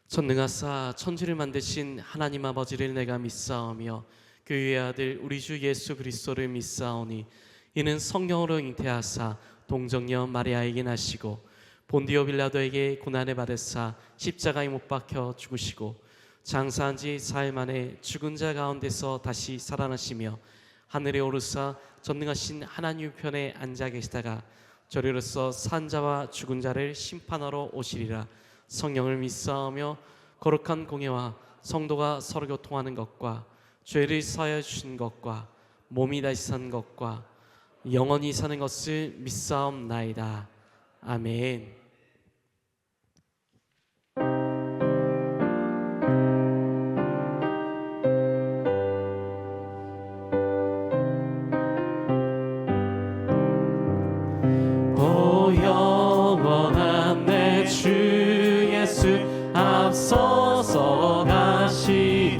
전능하사 천지를 만드신 하나님 아버지를 내가 믿사오며 그의 아들 우리 주 예수 그리스도를 믿사오니 이는 성령으로 잉태하사 동정녀 마리아에게 나시고 본디오 빌라도에게 고난을 받으사 십자가에 못 박혀 죽으시고 장사한 지 사흘 만에 죽은 자 가운데서 다시 살아나시며 하늘에 오르사 전능하신 하나님 우편에 앉아 계시다가 저리로서 산 자와 죽은 자를 심판하러 오시리라. 성령을 믿사오며 거룩한 공예와 성도가 서로 교통하는 것과 죄를 사하여 주신 것과 몸이 다시 사는 것과 영원히 사는 것을 믿사옵나이다. 아멘. 오 영원한 내 주 예수 앞서서 가시니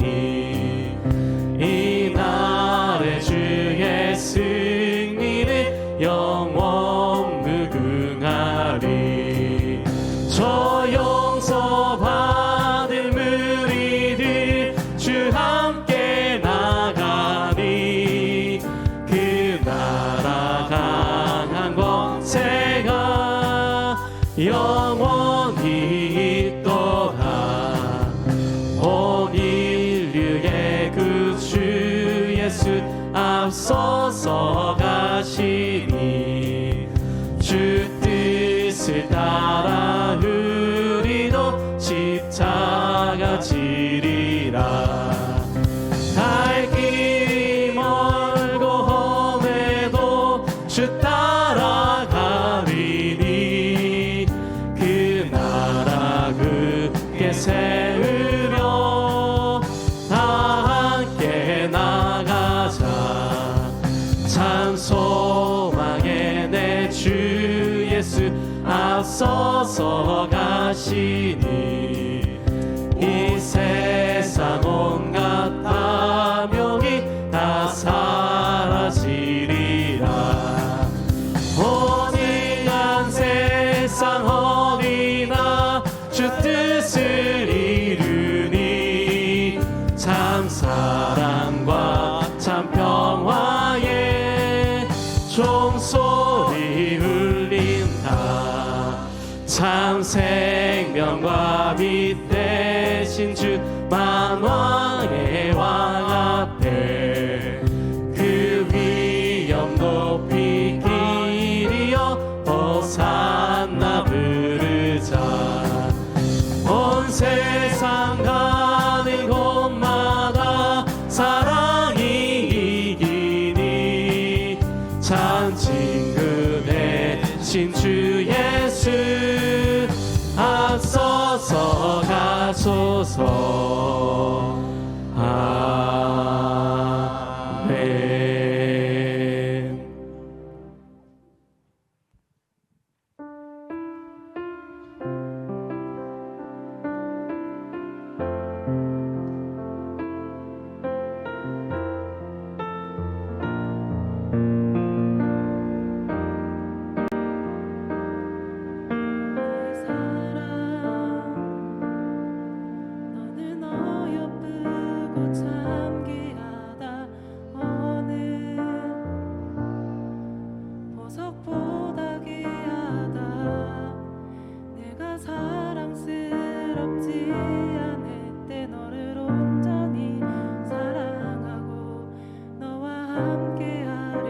이 날의 주의 승리를 영원 무궁하리. 저 용서받은 무리들 주 함께 나가니 그 나라 강한 권세가 영원히 있도다. 온 인류의 구주 예수 앞서서 가시니 주 뜻을 따라 우리도 십자가 지리라. 갈 길이 멀고 험해도 주 따라가리니 그 나라 굳게 세우며 다 함께 나가자. 참 소망의 내 주 예수 앞서서 가시니 이 세상 온갖 탐욕이 다 사라지리라. 오늘난 세상 어디나 주 뜻을 이루니 참 사랑과 참 평화의 종소리 울린다. 참 생명과 빛 대신 주 만왕의 왕 앞에 그 위엄 높이 길이여 호산나 부르자. 온 세상 가는 곳마다 사랑이 이기니 참 친구 대신 주 예수 앞서서 가소서. 아멘. 너는 어여쁘고 참 귀하다. 어느 보석보다 귀하다. 내가 사랑스럽지 않을 때 너를 온전히 사랑하고 너와 함께하려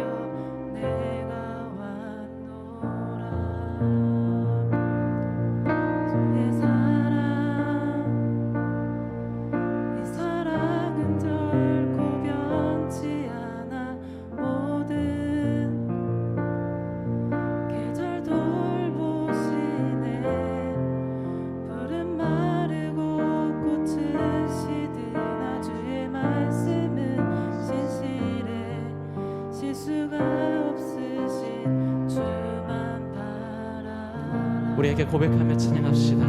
내가 왔노라. 주의 사랑 이 사랑은 결코 변치 않아. 모든 계절 돌보시네. 푸른 마르고 꽃을 시드나 주의 말씀은 신실해. 실수가 없으신 주만 바라라. 우리에게 고백하며 찬양합시다.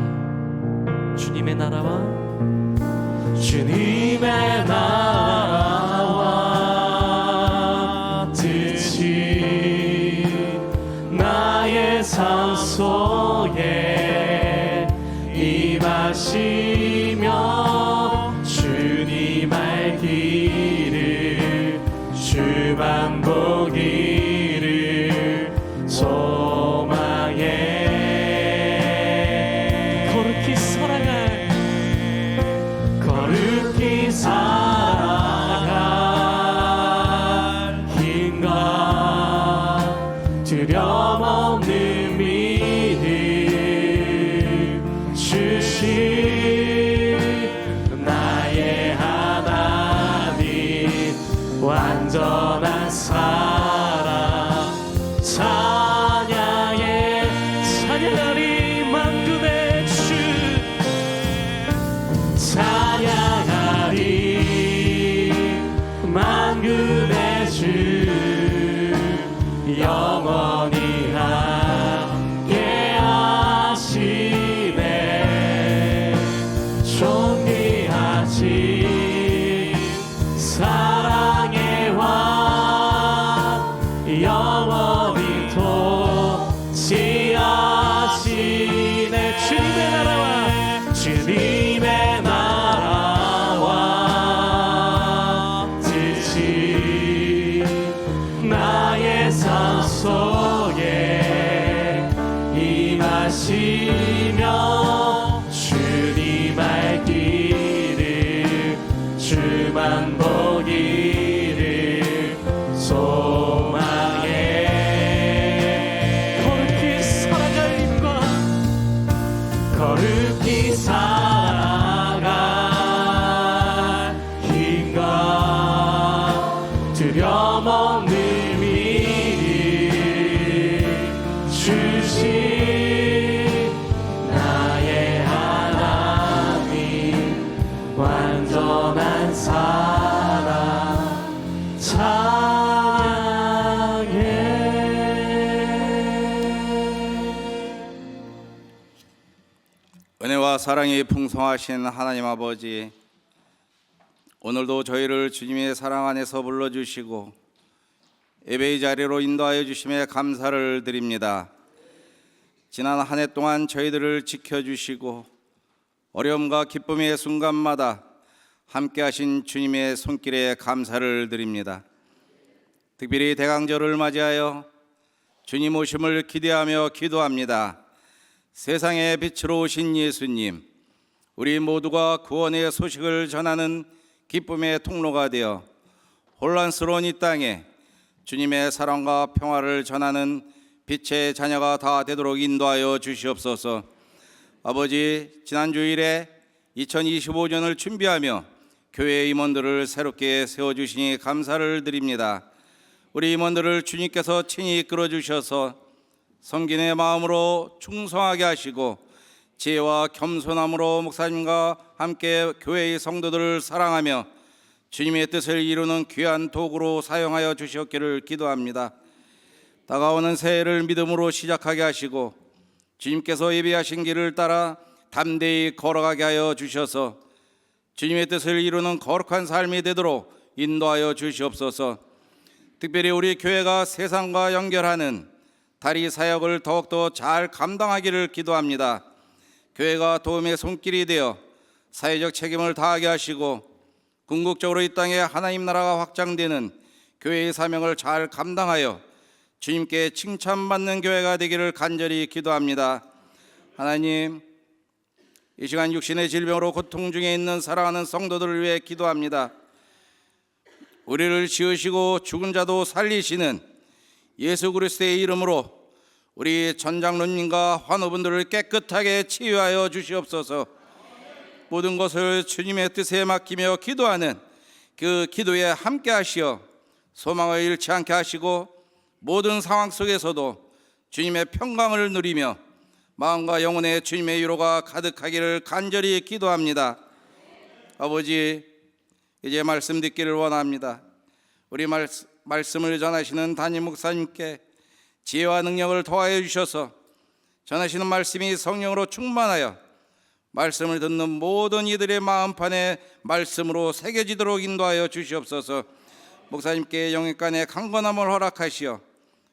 주님의 나라와 주님의 나라와 뜻이 나의 삶 속에 임하시 완전한 사랑 찬양하리 만군의 주 찬양하리 만군의 주 영원히 함께 하시네 존귀하신 사랑의 왕 영원히 통치하시네 주님의 나라와 뜻이 나의 삶 속에 임하시며 주님 알 길을 주만 보기를 소망해 거룩히 살아갈 힘과 거룩히 살아갈 힘과 두려움 없는 미를 주신 나의 하나님 완전한 사랑 찬양해 은혜와 사랑이 풍성하신 하나님 아버지, 오늘도 저희를 주님의 사랑 안에서 불러주시고 예배의 자리로 인도하여 주심에 감사를 드립니다. 지난 한 해 동안 저희들을 지켜주시고 어려움과 기쁨의 순간마다 함께하신 주님의 손길에 감사를 드립니다. 특별히 대강절을 맞이하여 주님 오심을 기대하며 기도합니다. 세상의 빛으로 오신 예수님, 우리 모두가 구원의 소식을 전하는 기쁨의 통로가 되어 혼란스러운 이 땅에 주님의 사랑과 평화를 전하는 빛의 자녀가 다 되도록 인도하여 주시옵소서. 아버지, 지난 주일에 2025년을 준비하며 교회 임원들을 새롭게 세워주시니 감사를 드립니다. 우리 임원들을 주님께서 친히 이끌어 주셔서 섬기는 마음으로 충성하게 하시고 지혜와 겸손함으로 목사님과 함께 교회의 성도들을 사랑하며 주님의 뜻을 이루는 귀한 도구로 사용하여 주시옵기를 기도합니다. 다가오는 새해를 믿음으로 시작하게 하시고 주님께서 예비하신 길을 따라 담대히 걸어가게 하여 주셔서 주님의 뜻을 이루는 거룩한 삶이 되도록 인도하여 주시옵소서. 특별히 우리 교회가 세상과 연결하는 다리 사역을 더욱더 잘 감당하기를 기도합니다. 교회가 도움의 손길이 되어 사회적 책임을 다하게 하시고 궁극적으로 이 땅에 하나님 나라가 확장되는 교회의 사명을 잘 감당하여 주님께 칭찬받는 교회가 되기를 간절히 기도합니다. 하나님, 이 시간 육신의 질병으로 고통 중에 있는 사랑하는 성도들을 위해 기도합니다. 우리를 지으시고 죽은 자도 살리시는 예수 그리스도의 이름으로 우리 전장로님과 환우분들을 깨끗하게 치유하여 주시옵소서. 모든 것을 주님의 뜻에 맡기며 기도하는 그 기도에 함께 하시어 소망을 잃지 않게 하시고 모든 상황 속에서도 주님의 평강을 누리며 마음과 영혼에 주님의 위로가 가득하기를 간절히 기도합니다. 아버지, 이제 말씀 듣기를 원합니다. 우리 말씀을 전하시는 담임 목사님께 지혜와 능력을 더하여 주셔서 전하시는 말씀이 성령으로 충만하여 말씀을 듣는 모든 이들의 마음판에 말씀으로 새겨지도록 인도하여 주시옵소서. 목사님께 영육간의 강건함을 허락하시어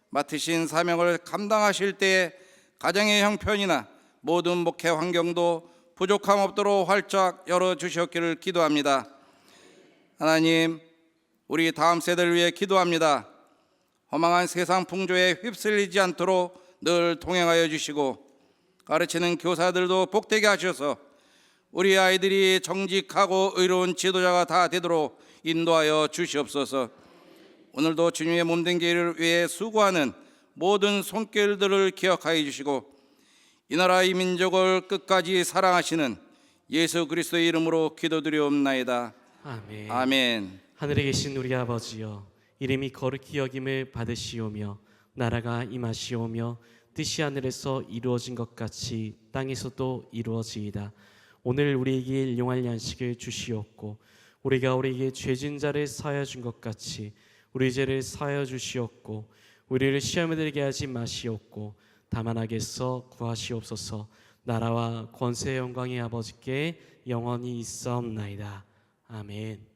맡으신 사명을 감당하실 때에 가정의 형편이나 모든 목회 환경도 부족함 없도록 활짝 열어주셨기를 기도합니다. 하나님, 우리 다음 세대를 위해 기도합니다. 허망한 세상 풍조에 휩쓸리지 않도록 늘 동행하여 주시고 가르치는 교사들도 복되게 하셔서 우리 아이들이 정직하고 의로운 지도자가 다 되도록 인도하여 주시옵소서. 오늘도 주님의 몸된 길을 위해 수고하는 모든 손길들을 기억하여 주시고 이 나라 이 민족을 끝까지 사랑하시는 예수 그리스도의 이름으로 기도드리옵나이다. 아멘. 아멘. 하늘에 계신 우리 아버지여, 이름이 거룩히 여김을 받으시오며 나라가 임하시오며 뜻이 하늘에서 이루어진 것 같이 땅에서도 이루어지이다. 오늘 우리에게 일용할 양식을 주시옵고 우리가 우리에게 죄진 자를 사하여 준 것 같이 우리 죄를 사하여 주시옵고 우리를 시험에 들게 하지 마시옵고 다만 악에서 구하시옵소서. 나라와 권세의 영광이 아버지께 영원히 있사옵나이다. 아멘.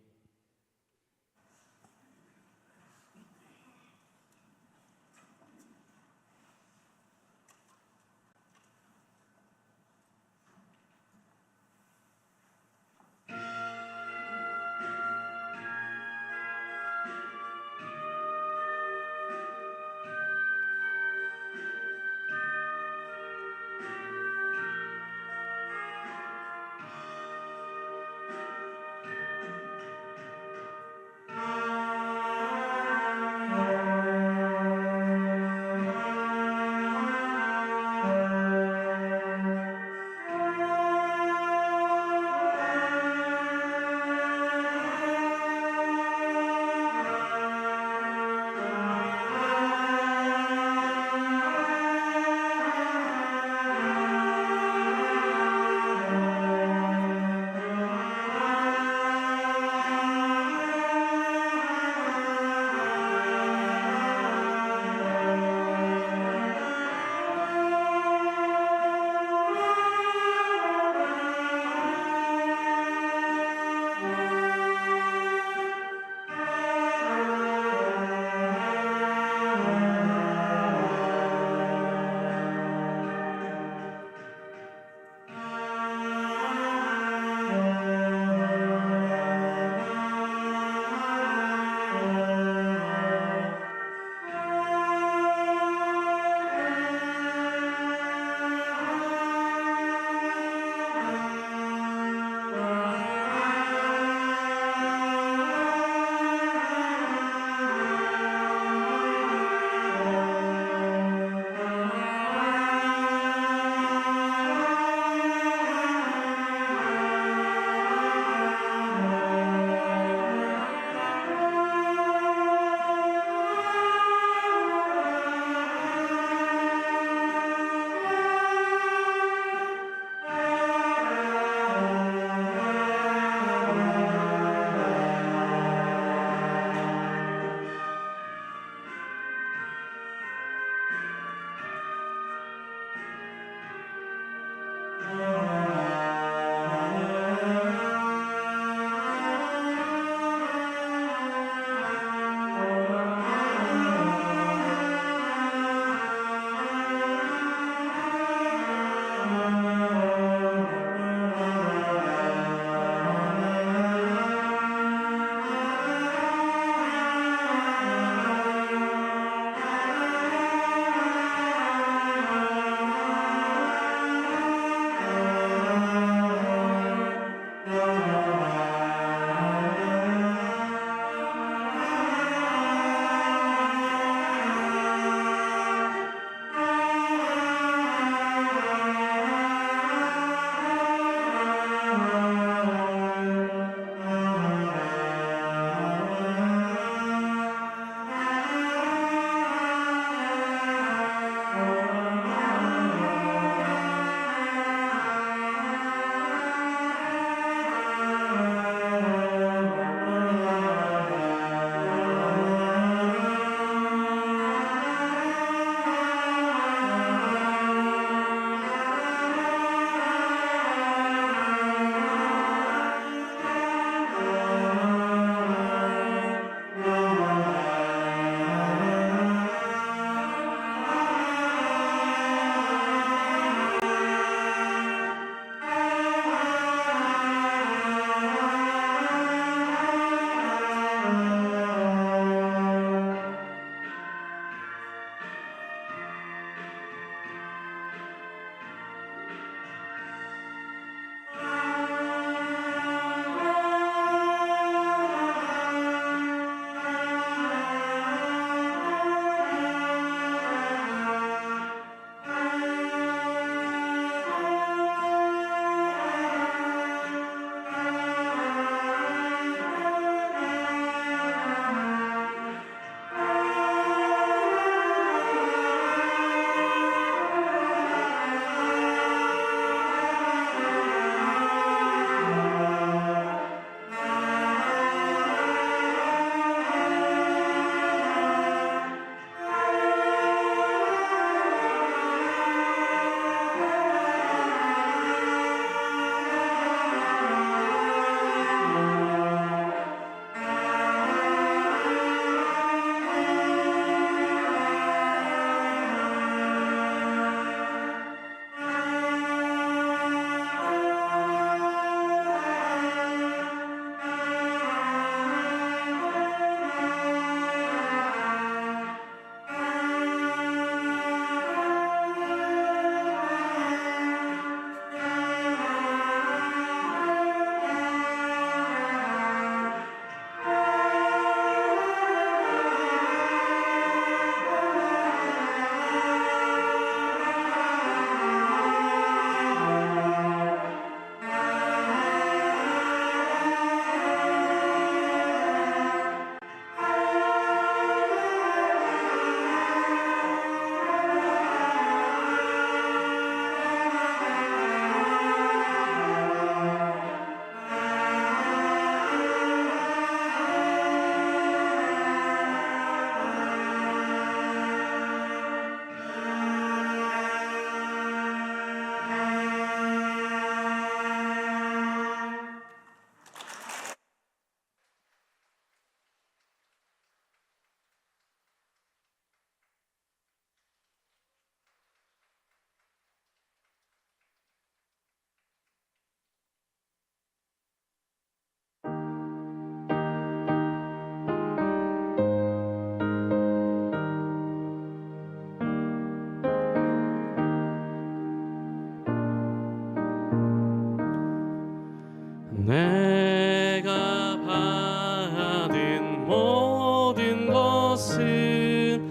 모든 것은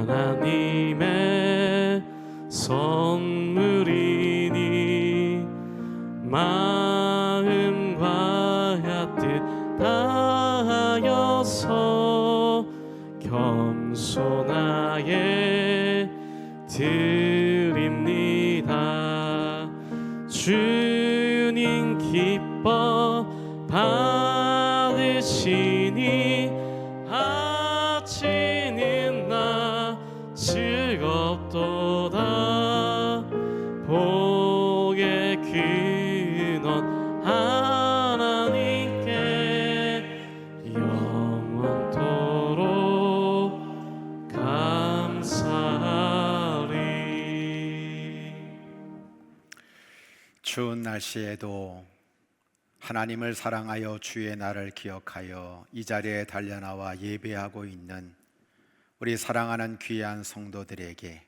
하나님의 선물이니 마음과 뜻 다하여서 겸손하게 드립니다. 주님 기뻐 받으시니 아치는 나 즐겁도다. 복의 근원 하나님께 영원토록 감사하리. 추운 날씨에도 하나님을 사랑하여 주의 날을 기억하여 이 자리에 달려나와 예배하고 있는 우리 사랑하는 귀한 성도들에게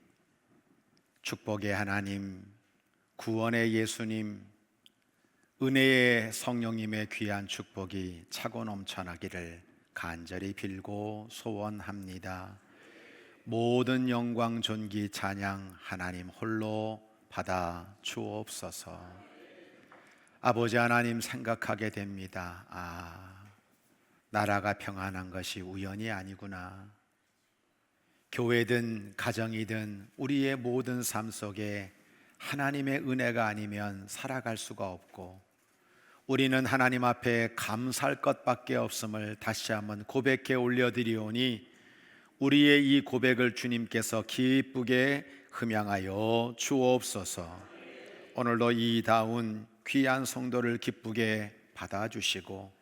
축복의 하나님, 구원의 예수님, 은혜의 성령님의 귀한 축복이 차고 넘쳐나기를 간절히 빌고 소원합니다. 모든 영광, 존귀, 찬양 하나님 홀로 받아 주옵소서. 아버지 하나님 생각하게 됩니다. 나라가 평안한 것이 우연이 아니구나. 교회든 가정이든 우리의 모든 삶 속에 하나님의 은혜가 아니면 살아갈 수가 없고 우리는 하나님 앞에 감사할 것밖에 없음을 다시 한번 고백해 올려드리오니 우리의 이 고백을 주님께서 기쁘게 흠양하여 주옵소서. 오늘도 이 다운 귀한 성도를 기쁘게 받아주시고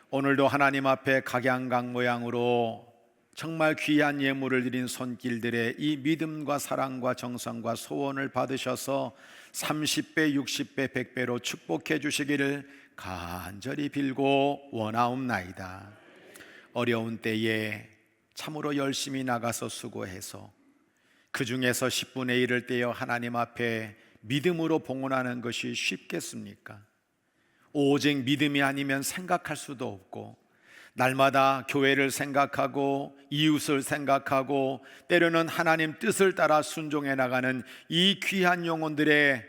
오늘도 하나님 앞에 각양각 모양으로 정말 귀한 예물을 드린 손길들의 이 믿음과 사랑과 정성과 소원을 받으셔서 30배, 60배, 100배로 축복해 주시기를 간절히 빌고 원하옵나이다. 어려운 때에 참으로 열심히 나가서 수고해서 그 중에서 10분의 1을 떼어 하나님 앞에 믿음으로 봉헌하는 것이 쉽겠습니까? 오직 믿음이 아니면 생각할 수도 없고 날마다 교회를 생각하고 이웃을 생각하고 때로는 하나님 뜻을 따라 순종해 나가는 이 귀한 영혼들의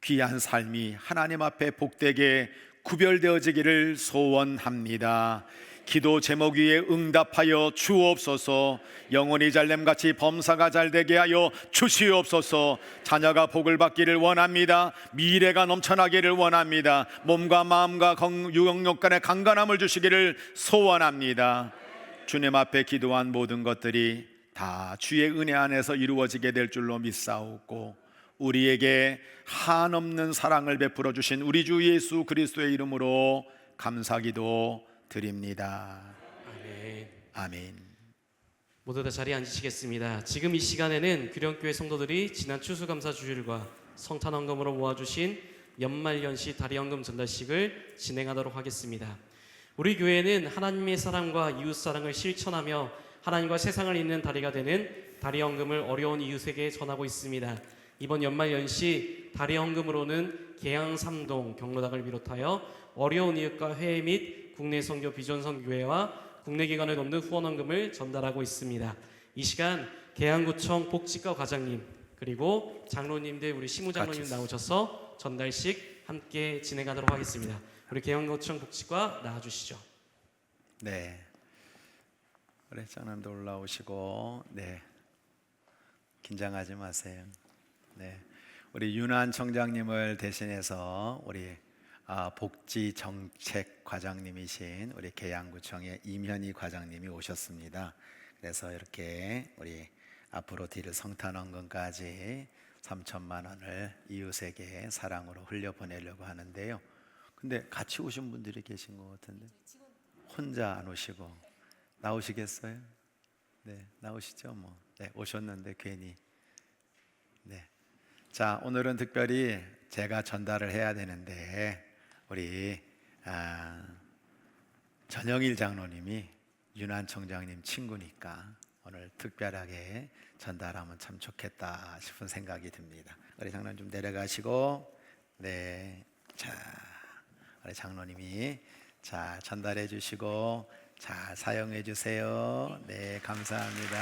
귀한 삶이 하나님 앞에 복되게 구별되어지기를 소원합니다. 기도 제목 위에 응답하여 주옵소서. 영혼이 잘됨같이 범사가 잘되게 하여 주시옵소서. 자녀가 복을 받기를 원합니다. 미래가 넘쳐나기를 원합니다. 몸과 마음과 영역 간의 강건함을 주시기를 소원합니다. 주님 앞에 기도한 모든 것들이 다 주의 은혜 안에서 이루어지게 될 줄로 믿사오고 우리에게 한없는 사랑을 베풀어 주신 우리 주 예수 그리스도의 이름으로 감사기도 드립니다. 아멘. 아멘. 모두 다 자리에 앉으시겠습니다. 지금 이 시간에는 규령교회 성도들이 지난 추수감사 주일과 성탄헌금으로 모아주신 연말연시 다리헌금 전달식을 진행하도록 하겠습니다. 우리 교회는 하나님의 사랑과 이웃사랑을 실천하며 하나님과 세상을 잇는 다리가 되는 다리헌금을 어려운 이웃에게 전하고 있습니다. 이번 연말연시 다리헌금으로는 계양 3동 경로당을 비롯하여 어려운 이웃과 회의 및 국내 선교 비전선교회와 국내 기관을 돕는 후원헌금을 전달하고 있습니다. 이 시간 계양구청 복지과 과장님 그리고 장로님들 우리 시무장로님 나오셔서 전달식 함께 진행하도록 하겠습니다. 우리 계양구청 복지과 나와주시죠. 네, 우리 장로님도 올라오시고 긴장하지 마세요. 우리 윤한 청장님을 대신해서 우리 복지정책 과장님이신 우리 계양구청의 임현희 과장님이 오셨습니다. 그래서 이렇게 우리 앞으로 드릴 성탄헌금까지 3천만 원을 이웃에게 사랑으로 흘려보내려고 하는데요. 근데 같이 오신 분들이 계신 것 같은데 혼자 안 오시고 나오시겠어요? 네, 나오시죠. 오셨는데 괜히. 자, 오늘은 특별히 제가 전달을 해야 되는데 우리 전영일 장로님이 윤한 청장님 친구니까 오늘 특별하게 전달하면 참 좋겠다 싶은 생각이 듭니다. 우리 장로님 좀 내려가시고 자, 우리 장로님이 전달해 주시고 잘 사용해 주세요. 네, 감사합니다.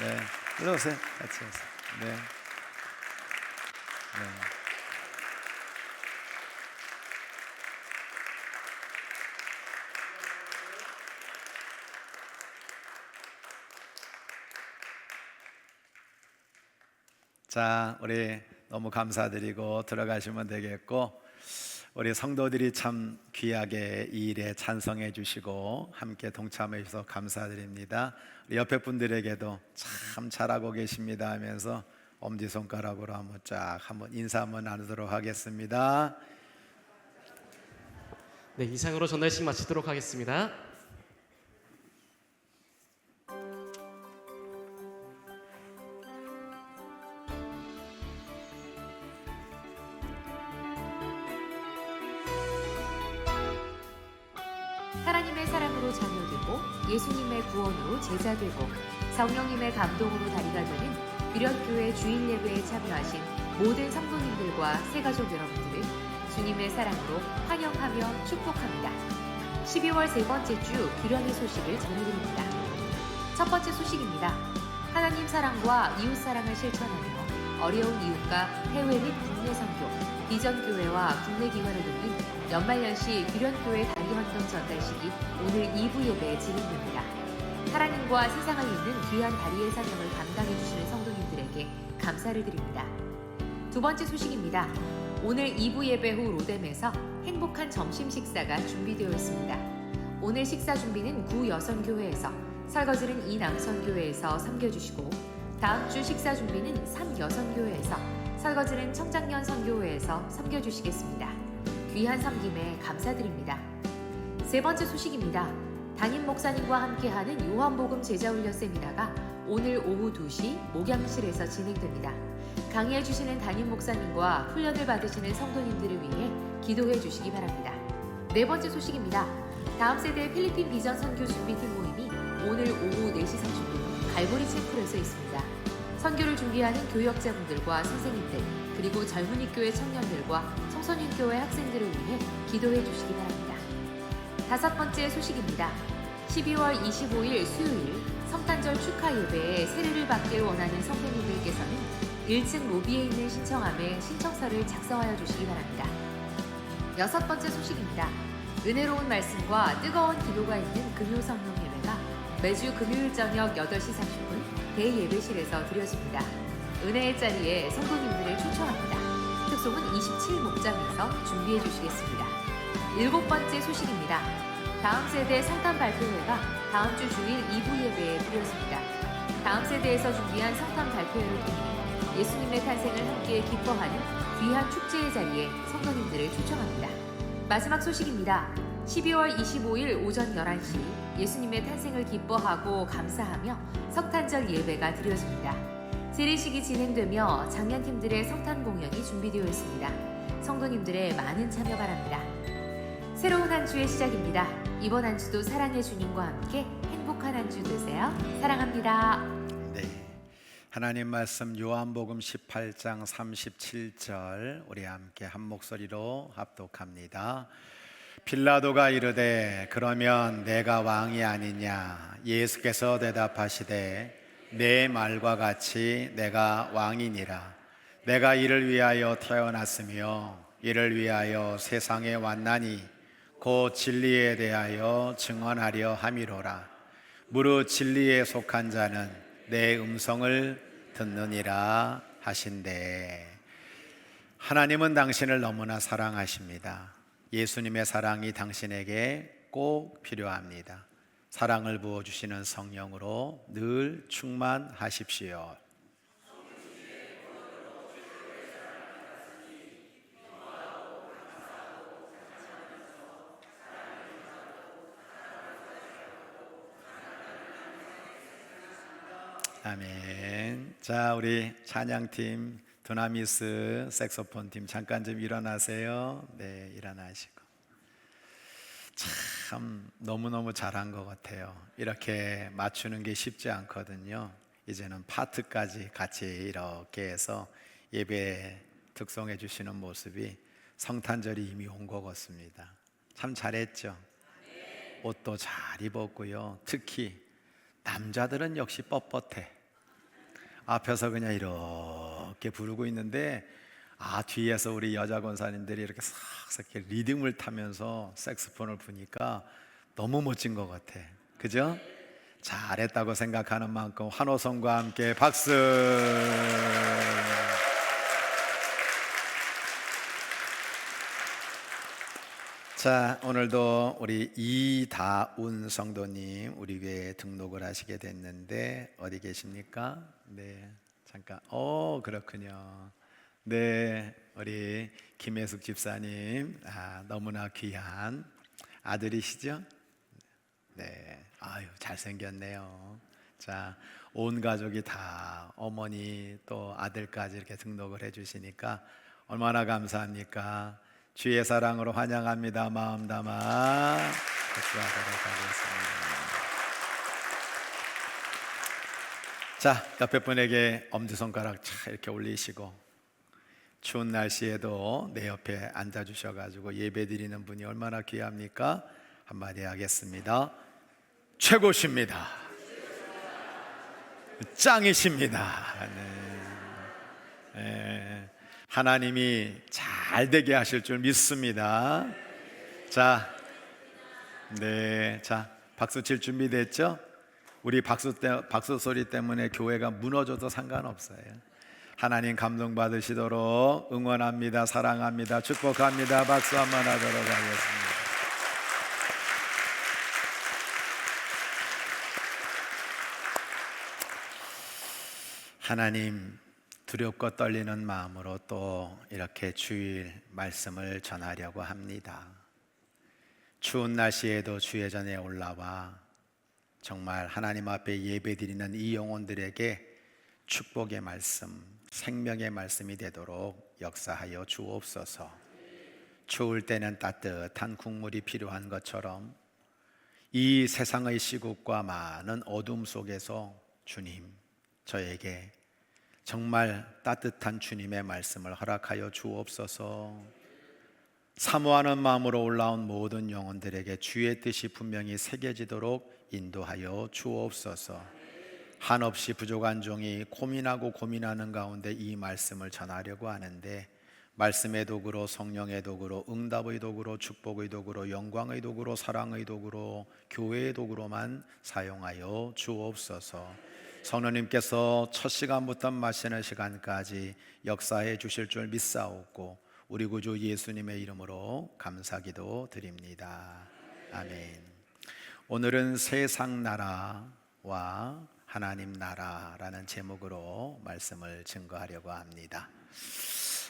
네, 일로 오세요. 같이 오세요. 네. 네. 자, 우리 너무 감사드리고 들어가시면 되겠고, 우리 성도들이 참 귀하게 이 일에 찬성해 주시고 함께 동참해 주셔서 감사드립니다. 우리 옆에 분들에게도 참 잘하고 계십니다 하면서 엄지손가락으로 한번 인사 한번 나누도록 하겠습니다. 네, 이상으로 전달식 마치도록 하겠습니다. 하나님의 사랑으로 자녀되고 예수님의 구원으로 제자되고 성령님의 감동으로 다리가 되는 규련교회 주일 예배에 참여하신 모든 성도님들과 새가족 여러분들을 주님의 사랑으로 환영하며 축복합니다. 12월 세 번째 주 규련의 소식을 전해드립니다. 첫 번째 소식입니다. 하나님 사랑과 이웃 사랑을 실천하며 어려운 이웃과 해외 및 국내 선교, 비전 교회와 국내 기관을 돕는 연말연시 규련교회 다리헌금 전달식이 오늘 2부 예배에 진행됩니다. 하나님과 세상을 잇는 귀한 다리의 사명을 감당해 주시는 성도님들에게 감사를 드립니다. 두 번째 소식입니다. 오늘 2부 예배 후 로뎀에서 행복한 점심 식사가 준비되어 있습니다. 오늘 식사 준비는 구여선교회에서, 설거지는 이남선교회에서 섬겨주시고, 다음 주 식사 준비는 3여선교회에서, 설거지는 청장년 선교회에서 섬겨주시겠습니다. 귀한 섬김에 감사드립니다. 세 번째 소식입니다. 담임 목사님과 함께하는 요한복음 제자훈련 세미나가 오늘 오후 2시 목양실에서 진행됩니다. 강의해 주시는 담임 목사님과 훈련을 받으시는 성도님들을 위해 기도해 주시기 바랍니다. 네 번째 소식입니다. 다음 세대 필리핀 비전 선교 준비팀 모임이 오늘 오후 4시 30분 갈보리 챔플에서 있습니다. 선교를 준비하는 교역자분들과 선생님들, 그리고 젊은이 교회 청년들과 청소년 교회 학생들을 위해 기도해 주시기 바랍니다. 다섯 번째 소식입니다. 12월 25일 수요일 성탄절 축하 예배에 세례를 받길 원하는 성도님들께서는 1층 로비에 있는 신청함에 신청서를 작성하여 주시기 바랍니다. 여섯 번째 소식입니다. 은혜로운 말씀과 뜨거운 기도가 있는 금요 성령 예배가 매주 금요일 저녁 8시 30분 대예배실에서 드려집니다. 은혜의 자리에 성도님들을 초청합니다. 특송은 27목장에서 준비해 주시겠습니다. 일곱 번째 소식입니다. 다음 세대 성탄 발표회가 다음 주 주일 2부 예배에 드려집니다. 다음 세대에서 준비한 성탄 발표회를 통해 예수님의 탄생을 함께 기뻐하는 귀한 축제의 자리에 성도님들을 초청합니다. 마지막 소식입니다. 12월 25일 오전 11시 예수님의 탄생을 기뻐하고 감사하며 성탄절 예배가 드려집니다. 세례식이 진행되며 장년팀들의 성탄 공연이 준비되어 있습니다. 성도님들의 많은 참여 바랍니다. 새로운 한 주의 시작입니다. 이번 한 주도 사랑의 주님과 함께 행복한 한 주 되세요. 사랑합니다. 네, 하나님 말씀 요한복음 18장 37절 우리 함께 한 목소리로 합독합니다. 빌라도가 이르되 그러면 내가 왕이 아니냐? 예수께서 대답하시되 내 말과 같이 내가 왕이니라. 내가 이를 위하여 태어났으며 이를 위하여 세상에 왔나니 곧 진리에 대하여 증언하려 함이로라. 무릇 진리에 속한 자는 내 음성을 듣느니라 하신대. 하나님은 당신을 너무나 사랑하십니다. 예수님의 사랑이 당신에게 꼭 필요합니다. 사랑을 부어주시는 성령으로 늘 충만하십시오. 아멘. 자, 우리 찬양팀 두나미스 색소폰팀 잠깐 좀 일어나세요. 네, 일어나시고. 참 너무너무 잘한 것 같아요. 이렇게 맞추는 게 쉽지 않거든요. 이제는 파트까지 같이 이렇게 해서 예배에 특송해 주시는 모습이 성탄절이 이미 온 것 같습니다. 참 잘했죠. 옷도 잘 입었고요. 특히 남자들은 역시 뻣뻣해. 앞에서 그냥 이렇게 부르고 있는데 뒤에서 우리 여자 권사님들이 이렇게 싹싹 이렇게 리듬을 타면서 색소폰을 부니까 너무 멋진 것 같아. 그죠? 잘했다고 생각하는 만큼 환호성과 함께 박수. 자, 오늘도 우리 이다운 성도님 우리 교회에 등록을 하시게 됐는데 어디 계십니까? 네, 잠깐. 그렇군요. 네, 우리 김혜숙 집사님, 너무나 귀한 아들이시죠? 네, 잘생겼네요. 자, 온 가족이 다 어머니 또 아들까지 이렇게 등록을 해주시니까 얼마나 감사합니까? 주의 사랑으로 환영합니다. 마음 담아 박수하도록 하겠습니다. 자, 옆에 분에게 엄지손가락 이렇게 올리시고, 추운 날씨에도 내 옆에 앉아주셔가지고 예배드리는 분이 얼마나 귀합니까? 한마디 하겠습니다. 최고십니다. 짱이십니다. 네. 하나님이 잘 되게 하실 줄 믿습니다. 자, 네, 자, 박수 칠 준비 됐죠? 우리 박수 소리 때문에 교회가 무너져도 상관없어요. 하나님 감동 받으시도록 응원합니다. 사랑합니다. 축복합니다. 박수 한번 하도록 하겠습니다. 하나님, 두렵고 떨리는 마음으로 또 이렇게 주일 말씀을 전하려고 합니다. 추운 날씨에도 주의 전에 올라와 정말 하나님 앞에 예배드리는 이 영혼들에게 축복의 말씀, 생명의 말씀이 되도록 역사하여 주옵소서. 추울 때는 따뜻한 국물이 필요한 것처럼 이 세상의 시국과 많은 어둠 속에서 주님, 저에게 정말 따뜻한 주님의 말씀을 허락하여 주옵소서. 사모하는 마음으로 올라온 모든 영혼들에게 주의 뜻이 분명히 새겨지도록 인도하여 주옵소서. 한없이 부족한 종이 고민하는 가운데 이 말씀을 전하려고 하는데, 말씀의 도구로, 성령의 도구로, 응답의 도구로, 축복의 도구로, 영광의 도구로, 사랑의 도구로, 교회의 도구로만 사용하여 주옵소서. 성령님께서 첫 시간부터 마치는 시간까지 역사해 주실 줄 믿사옵고 우리 구주 예수님의 이름으로 감사기도 드립니다. 아멘. 오늘은 세상 나라와 하나님 나라라는 제목으로 말씀을 증거하려고 합니다.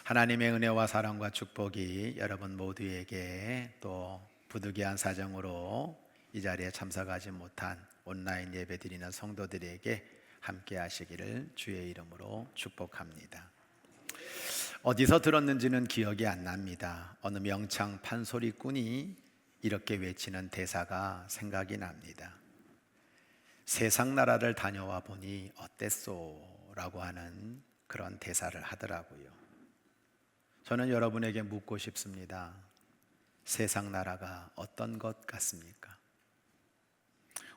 하나님의 은혜와 사랑과 축복이 여러분 모두에게, 또 부득이한 사정으로 이 자리에 참석하지 못한 온라인 예배드리는 성도들에게 함께 하시기를 주의 이름으로 축복합니다. 어디서 들었는지는 기억이 안 납니다. 어느 명창 판소리꾼이 이렇게 외치는 대사가 생각이 납니다. 세상 나라를 다녀와 보니 어땠소? 라고 하는 그런 대사를 하더라고요. 저는 여러분에게 묻고 싶습니다. 세상 나라가 어떤 것 같습니까?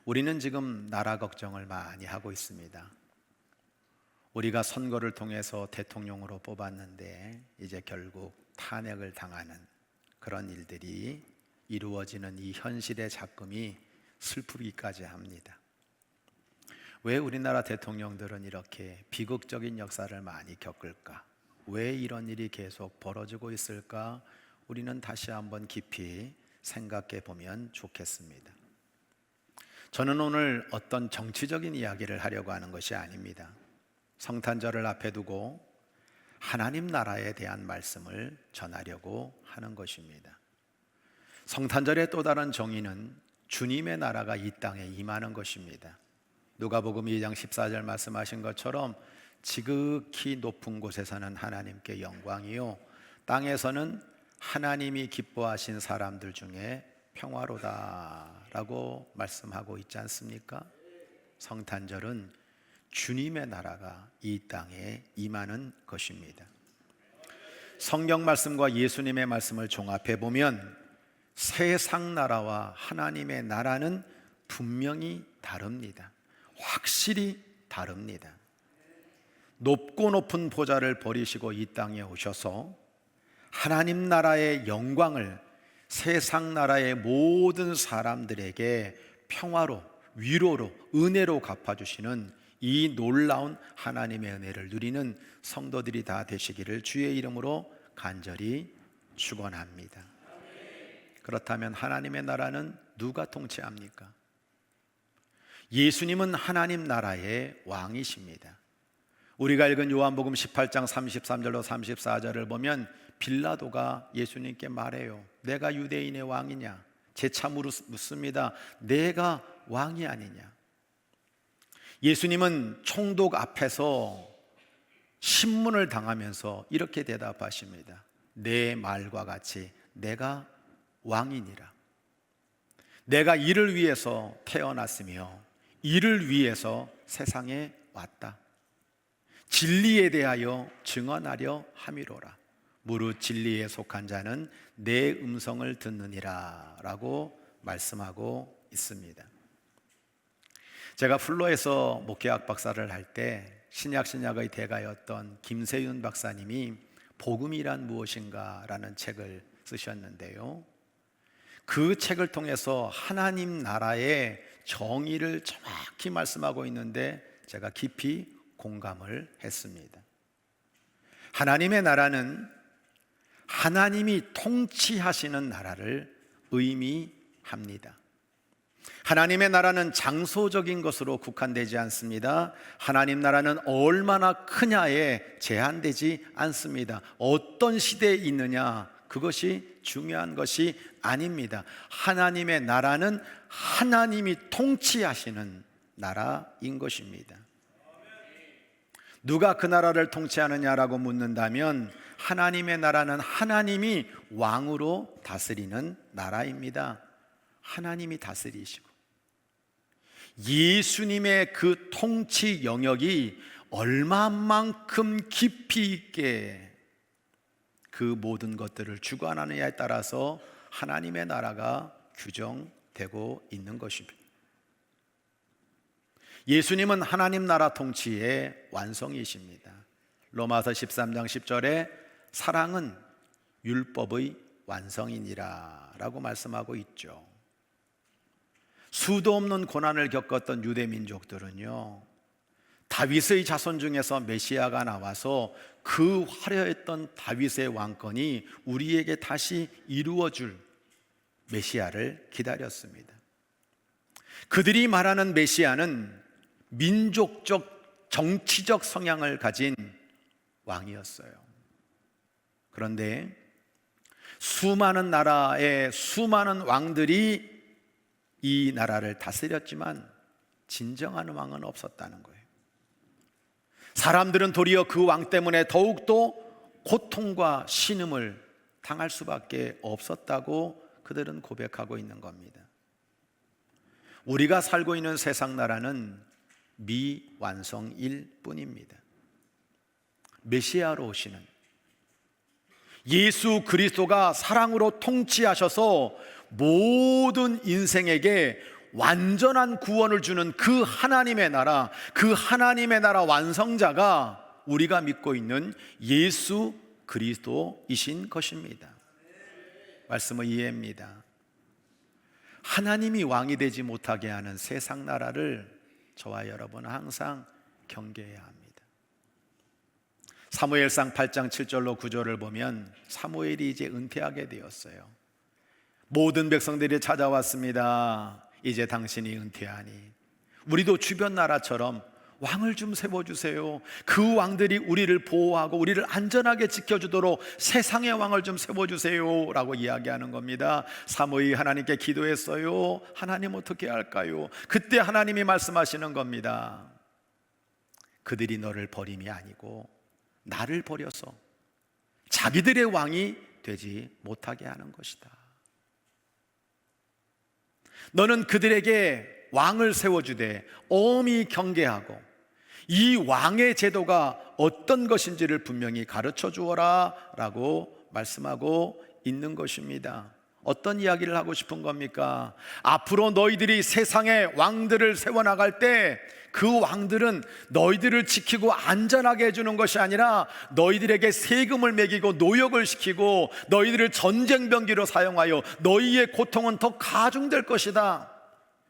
우리는 지금 나라 걱정을 많이 하고 있습니다. 우리가 선거를 통해서 대통령으로 뽑았는데 이제 결국 탄핵을 당하는 그런 일들이 이루어지는 이 현실의 작금이 슬프기까지 합니다. 왜 우리나라 대통령들은 이렇게 비극적인 역사를 많이 겪을까? 왜 이런 일이 계속 벌어지고 있을까? 우리는 다시 한번 깊이 생각해 보면 좋겠습니다. 저는 오늘 어떤 정치적인 이야기를 하려고 하는 것이 아닙니다. 성탄절을 앞에 두고 하나님 나라에 대한 말씀을 전하려고 하는 것입니다. 성탄절의 또 다른 정의는 주님의 나라가 이 땅에 임하는 것입니다. 누가복음 2장 14절 말씀하신 것처럼 지극히 높은 곳에서는 하나님께 영광이요, 땅에서는 하나님이 기뻐하신 사람들 중에 평화로다 라고 말씀하고 있지 않습니까? 성탄절은 주님의 나라가 이 땅에 임하는 것입니다. 성경 말씀과 예수님의 말씀을 종합해 보면 세상 나라와 하나님의 나라는 분명히 다릅니다. 확실히 다릅니다. 높고 높은 보좌를 버리시고 이 땅에 오셔서 하나님 나라의 영광을 세상 나라의 모든 사람들에게 평화로, 위로로, 은혜로 갚아주시는 이 놀라운 하나님의 은혜를 누리는 성도들이 다 되시기를 주의 이름으로 간절히 축원합니다. 그렇다면 하나님의 나라는 누가 통치합니까? 예수님은 하나님 나라의 왕이십니다. 우리가 읽은 요한복음 18장 33절로 34절을 보면 빌라도가 예수님께 말해요. 내가 유대인의 왕이냐? 재차 묻습니다. 내가 왕이 아니냐? 예수님은 총독 앞에서 신문을 당하면서 이렇게 대답하십니다. 내 말과 같이 내가 왕이니라. 내가 이를 위해서 태어났으며 이를 위해서 세상에 왔다. 진리에 대하여 증언하려 함이로라. 무릇 진리에 속한 자는 내 음성을 듣느니라 라고 말씀하고 있습니다. 제가 플로에서 목회학 박사를 할 때 신약의 대가였던 김세윤 박사님이 복음이란 무엇인가 라는 책을 쓰셨는데요, 그 책을 통해서 하나님 나라의 정의를 정확히 말씀하고 있는데 제가 깊이 공감을 했습니다. 하나님의 나라는 하나님이 통치하시는 나라를 의미합니다. 하나님의 나라는 장소적인 것으로 국한되지 않습니다. 하나님 나라는 얼마나 크냐에 제한되지 않습니다. 어떤 시대에 있느냐, 그것이 중요한 것이 아닙니다. 하나님의 나라는 하나님이 통치하시는 나라인 것입니다. 누가 그 나라를 통치하느냐라고 묻는다면 하나님의 나라는 하나님이 왕으로 다스리는 나라입니다. 하나님이 다스리시고 예수님의 그 통치 영역이 얼마만큼 깊이 있게 그 모든 것들을 주관하느냐에 따라서 하나님의 나라가 규정되고 있는 것입니다. 예수님은 하나님 나라 통치의 완성이십니다. 로마서 13장 10절에 사랑은 율법의 완성이니라 라고 말씀하고 있죠. 수도 없는 고난을 겪었던 유대 민족들은요, 다윗의 자손 중에서 메시아가 나와서 그 화려했던 다윗의 왕권이 우리에게 다시 이루어줄 메시아를 기다렸습니다. 그들이 말하는 메시아는 민족적 정치적 성향을 가진 왕이었어요. 그런데 수많은 나라의 수많은 왕들이 이 나라를 다스렸지만 진정한 왕은 없었다는 거예요. 사람들은 도리어 그 왕 때문에 더욱더 고통과 신음을 당할 수밖에 없었다고 그들은 고백하고 있는 겁니다. 우리가 살고 있는 세상 나라는 미완성일 뿐입니다. 메시아로 오시는 예수 그리스도가 사랑으로 통치하셔서 모든 인생에게 완전한 구원을 주는 그 하나님의 나라, 그 하나님의 나라 완성자가 우리가 믿고 있는 예수 그리스도이신 것입니다. 말씀의 이해입니다. 하나님이 왕이 되지 못하게 하는 세상 나라를 저와 여러분은 항상 경계해야 합니다. 사무엘상 8장 7절로 9절을 보면 사무엘이 이제 은퇴하게 되었어요. 모든 백성들이 찾아왔습니다. 이제 당신이 은퇴하니 우리도 주변 나라처럼 왕을 좀 세워주세요. 그 왕들이 우리를 보호하고 우리를 안전하게 지켜주도록 세상의 왕을 좀 세워주세요 라고 이야기하는 겁니다. 사무엘이 하나님께 기도했어요. 하나님 어떻게 할까요? 그때 하나님이 말씀하시는 겁니다. 그들이 너를 버림이 아니고 나를 버려서 자기들의 왕이 되지 못하게 하는 것이다. 너는 그들에게 왕을 세워주되 엄히 경계하고 이 왕의 제도가 어떤 것인지를 분명히 가르쳐 주어라 라고 말씀하고 있는 것입니다. 어떤 이야기를 하고 싶은 겁니까? 앞으로 너희들이 세상에 왕들을 세워나갈 때 그 왕들은 너희들을 지키고 안전하게 해주는 것이 아니라 너희들에게 세금을 매기고 노역을 시키고 너희들을 전쟁병기로 사용하여 너희의 고통은 더 가중될 것이다.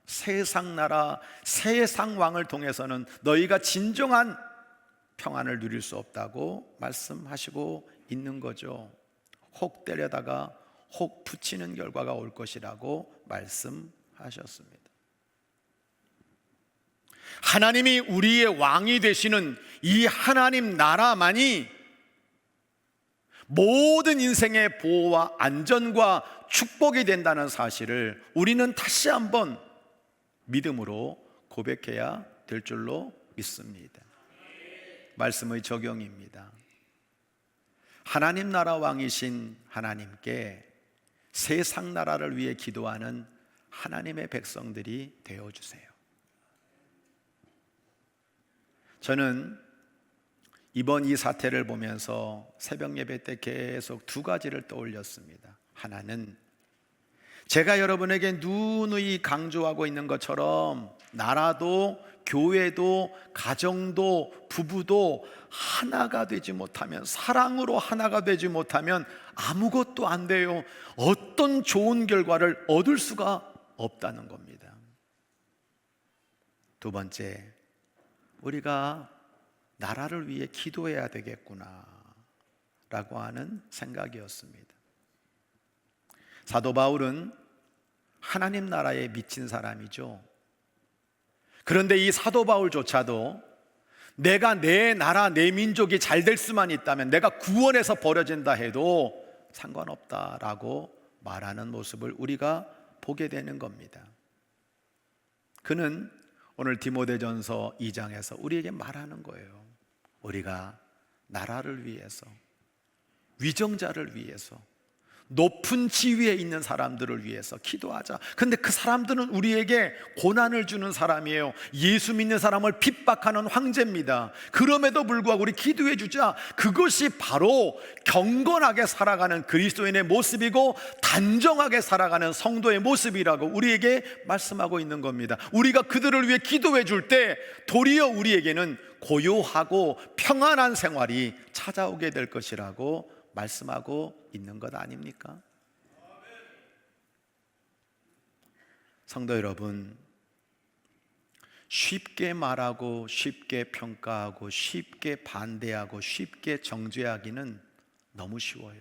세상 나라, 세상 왕을 통해서는 너희가 진정한 평안을 누릴 수 없다고 말씀하시고 있는 거죠. 혹 때려다가 혹 붙이는 결과가 올 것이라고 말씀하셨습니다. 하나님이 우리의 왕이 되시는 이 하나님 나라만이 모든 인생의 보호와 안전과 축복이 된다는 사실을 우리는 다시 한번 믿음으로 고백해야 될 줄로 믿습니다. 말씀의 적용입니다. 하나님 나라 왕이신 하나님께 세상 나라를 위해 기도하는 하나님의 백성들이 되어주세요. 저는 이번 이 사태를 보면서 새벽 예배 때 계속 두 가지를 떠올렸습니다. 하나는 제가 여러분에게 누누이 강조하고 있는 것처럼 나라도 교회도 가정도 부부도 하나가 되지 못하면, 사랑으로 하나가 되지 못하면 아무것도 안 돼요. 어떤 좋은 결과를 얻을 수가 없다는 겁니다. 두 번째, 우리가 나라를 위해 기도해야 되겠구나 라고 하는 생각이었습니다. 사도 바울은 하나님 나라에 미친 사람이죠. 그런데 이 사도 바울조차도 내가 내 나라, 내 민족이 잘 될 수만 있다면, 내가 구원에서 버려진다 해도 상관없다라고 말하는 모습을 우리가 보게 되는 겁니다. 그는 오늘 디모데전서 2장에서 우리에게 말하는 거예요. 우리가 나라를 위해서, 위정자를 위해서, 높은 지위에 있는 사람들을 위해서 기도하자. 근데 그 사람들은 우리에게 고난을 주는 사람이에요. 예수 믿는 사람을 핍박하는 황제입니다. 그럼에도 불구하고 우리 기도해 주자. 그것이 바로 경건하게 살아가는 그리스도인의 모습이고 단정하게 살아가는 성도의 모습이라고 우리에게 말씀하고 있는 겁니다. 우리가 그들을 위해 기도해 줄 때 도리어 우리에게는 고요하고 평안한 생활이 찾아오게 될 것이라고 말씀하고 있는 것 아닙니까? 성도 여러분, 쉽게 말하고 쉽게 평가하고 쉽게 반대하고 쉽게 정죄하기는 너무 쉬워요.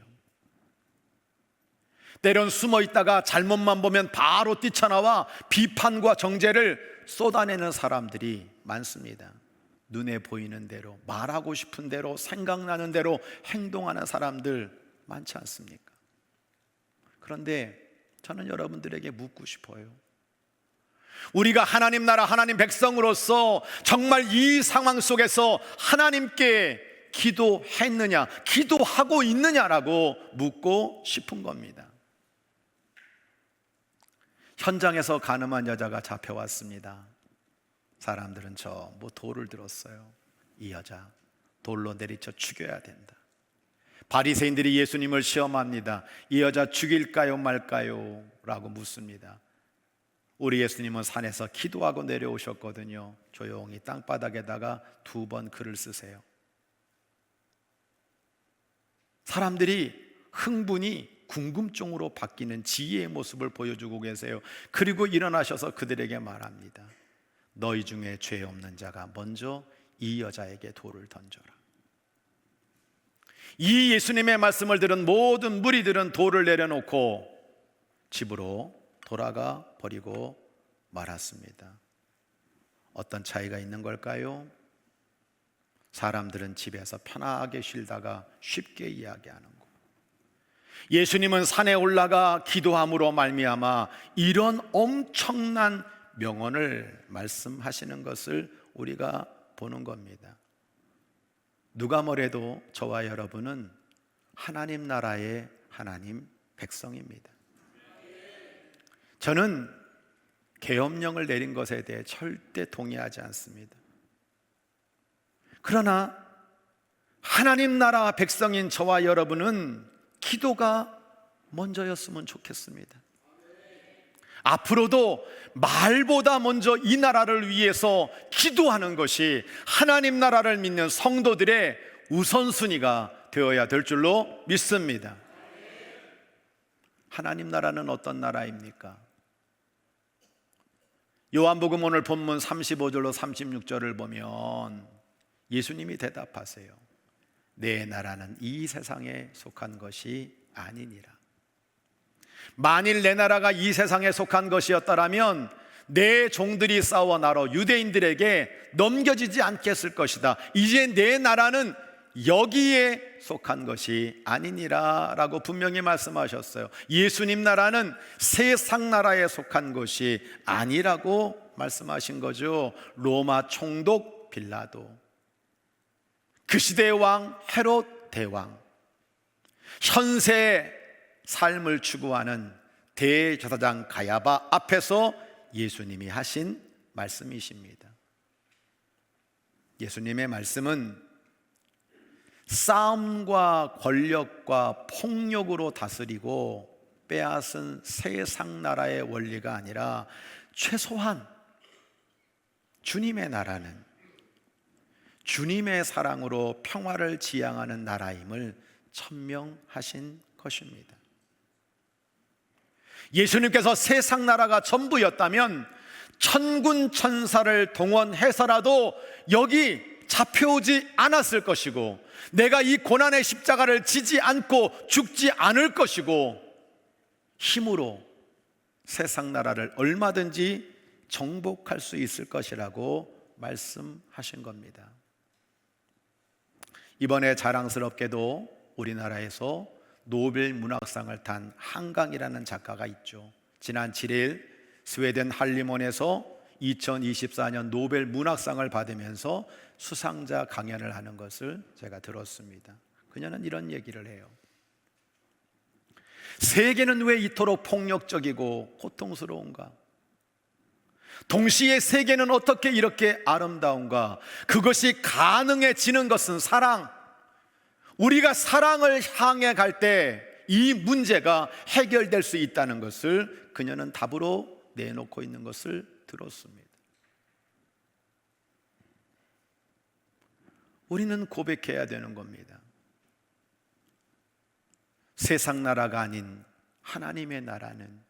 때론 숨어 있다가 잘못만 보면 바로 뛰쳐나와 비판과 정죄를 쏟아내는 사람들이 많습니다. 눈에 보이는 대로, 말하고 싶은 대로, 생각나는 대로 행동하는 사람들 많지 않습니까? 그런데 저는 여러분들에게 묻고 싶어요. 우리가 하나님 나라, 하나님 백성으로서 정말 이 상황 속에서 하나님께 기도했느냐, 기도하고 있느냐라고 묻고 싶은 겁니다. 현장에서 가늠한 여자가 잡혀왔습니다. 사람들은 돌을 들었어요. 이 여자 돌로 내리쳐 죽여야 된다. 바리새인들이 예수님을 시험합니다. 이 여자 죽일까요 말까요? 라고 묻습니다. 우리 예수님은 산에서 기도하고 내려오셨거든요. 조용히 땅바닥에다가 2번 글을 쓰세요. 사람들이 흥분이 궁금증으로 바뀌는 지혜의 모습을 보여주고 계세요. 그리고 일어나셔서 그들에게 말합니다. 너희 중에 죄 없는 자가 먼저 이 여자에게 돌을 던져라. 이 예수님의 말씀을 들은 모든 무리들은 돌을 내려놓고 집으로 돌아가 버리고 말았습니다. 어떤 차이가 있는 걸까요? 사람들은 집에서 편하게 쉬다가 쉽게 이야기하는 것. 예수님은 산에 올라가 기도함으로 말미암아 이런 엄청난 명언을 말씀하시는 것을 우리가 보는 겁니다. 누가 뭐래도 저와 여러분은 하나님 나라의 하나님 백성입니다. 저는 계엄령을 내린 것에 대해 절대 동의하지 않습니다. 그러나 하나님 나라 백성인 저와 여러분은 기도가 먼저였으면 좋겠습니다. 앞으로도 말보다 먼저 이 나라를 위해서 기도하는 것이 하나님 나라를 믿는 성도들의 우선순위가 되어야 될 줄로 믿습니다. 하나님 나라는 어떤 나라입니까? 요한복음 오늘 본문 35절로 36절을 보면 예수님이 대답하세요. 내 나라는 이 세상에 속한 것이 아니니라. 만일 내 나라가 이 세상에 속한 것이었다면 내 종들이 싸워 나로 유대인들에게 넘겨지지 않겠을 것이다. 이제 내 나라는 여기에 속한 것이 아니니라 라고 분명히 말씀하셨어요. 예수님 나라는 세상 나라에 속한 것이 아니라고 말씀하신 거죠. 로마 총독 빌라도, 그 시대의 왕 헤롯 대왕, 현세 삶을 추구하는 대제사장 가야바 앞에서 예수님이 하신 말씀이십니다. 예수님의 말씀은 싸움과 권력과 폭력으로 다스리고 빼앗은 세상 나라의 원리가 아니라 최소한 주님의 나라는 주님의 사랑으로 평화를 지향하는 나라임을 천명하신 것입니다. 예수님께서 세상 나라가 전부였다면 천군 천사를 동원해서라도 여기 잡혀오지 않았을 것이고, 내가 이 고난의 십자가를 지지 않고 죽지 않을 것이고, 힘으로 세상 나라를 얼마든지 정복할 수 있을 것이라고 말씀하신 겁니다. 이번에 자랑스럽게도 우리나라에서 노벨 문학상을 탄 한강이라는 작가가 있죠. 지난 7일 스웨덴 할리몬에서 2024년 노벨 문학상을 받으면서 수상자 강연을 하는 것을 제가 들었습니다. 그녀는 이런 얘기를 해요. 세계는 왜 이토록 폭력적이고 고통스러운가? 동시에 세계는 어떻게 이렇게 아름다운가? 그것이 가능해지는 것은 사랑. 우리가 사랑을 향해 갈 때 이 문제가 해결될 수 있다는 것을 그녀는 답으로 내놓고 있는 것을 들었습니다. 우리는 고백해야 되는 겁니다. 세상 나라가 아닌 하나님의 나라는,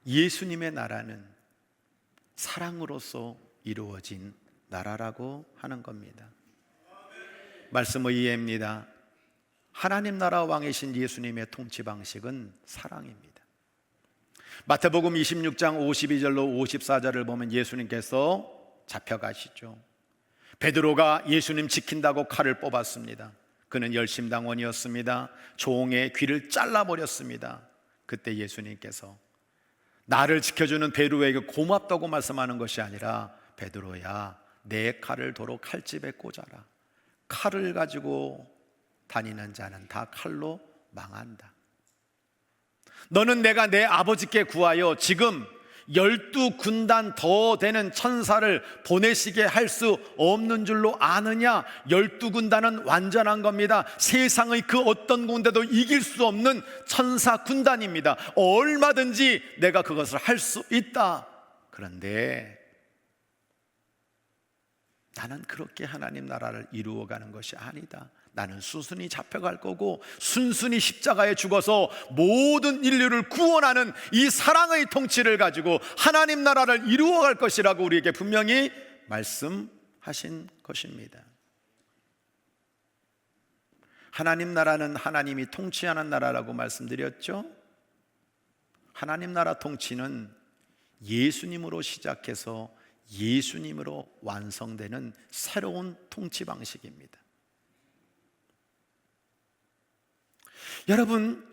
예수님의 나라는 사랑으로서 이루어진 나라라고 하는 겁니다. 말씀 의예입니다. 하나님 나라 왕이신 예수님의 통치 방식은 사랑입니다. 마태복음 26장 52절로 54절을 보면 예수님께서 잡혀가시죠. 베드로가 예수님 지킨다고 칼을 뽑았습니다. 그는 열심당원이었습니다. 종의 귀를 잘라버렸습니다. 그때 예수님께서 나를 지켜주는 베드로에게 고맙다고 말씀하는 것이 아니라, 베드로야, 내 칼을 도로 칼집에 꽂아라. 칼을 가지고 다니는 자는 다 칼로 망한다. 너는 내가 내 아버지께 구하여 지금 12군단 더 되는 천사를 보내시게 할 수 없는 줄로 아느냐? 12군단은 완전한 겁니다. 세상의 그 어떤 군대도 이길 수 없는 천사 군단입니다. 얼마든지 내가 그것을 할 수 있다. 그런데 나는 그렇게 하나님 나라를 이루어가는 것이 아니다. 나는 순순히 잡혀갈 거고 순순히 십자가에 죽어서 모든 인류를 구원하는 이 사랑의 통치를 가지고 하나님 나라를 이루어갈 것이라고 우리에게 분명히 말씀하신 것입니다. 하나님 나라는 하나님이 통치하는 나라라고 말씀드렸죠. 하나님 나라 통치는 예수님으로 시작해서 예수님으로 완성되는 새로운 통치 방식입니다. 여러분,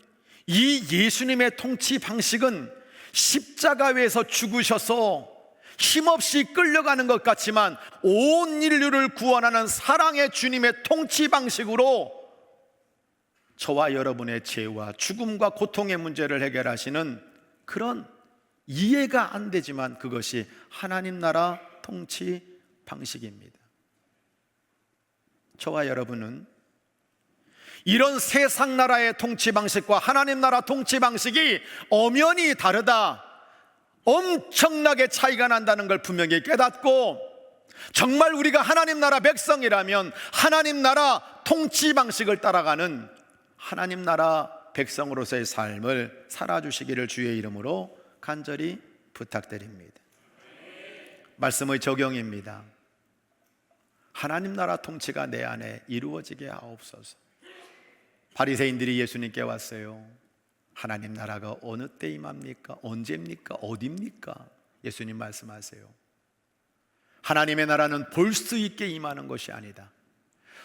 이 예수님의 통치 방식은 십자가 위에서 죽으셔서 힘없이 끌려가는 것 같지만 온 인류를 구원하는 사랑의 주님의 통치 방식으로 저와 여러분의 죄와 죽음과 고통의 문제를 해결하시는 그런, 이해가 안 되지만 그것이 하나님 나라 통치 방식입니다. 저와 여러분은 이런 세상 나라의 통치 방식과 하나님 나라 통치 방식이 엄연히 다르다, 엄청나게 차이가 난다는 걸 분명히 깨닫고, 정말 우리가 하나님 나라 백성이라면 하나님 나라 통치 방식을 따라가는 하나님 나라 백성으로서의 삶을 살아주시기를 주의 이름으로 간절히 부탁드립니다. 말씀의 적용입니다. 하나님 나라 통치가 내 안에 이루어지게 하옵소서. 바리새인들이 예수님께 왔어요. 하나님 나라가 어느 때 임합니까? 언제입니까? 어디입니까? 예수님 말씀하세요. 하나님의 나라는 볼 수 있게 임하는 것이 아니다.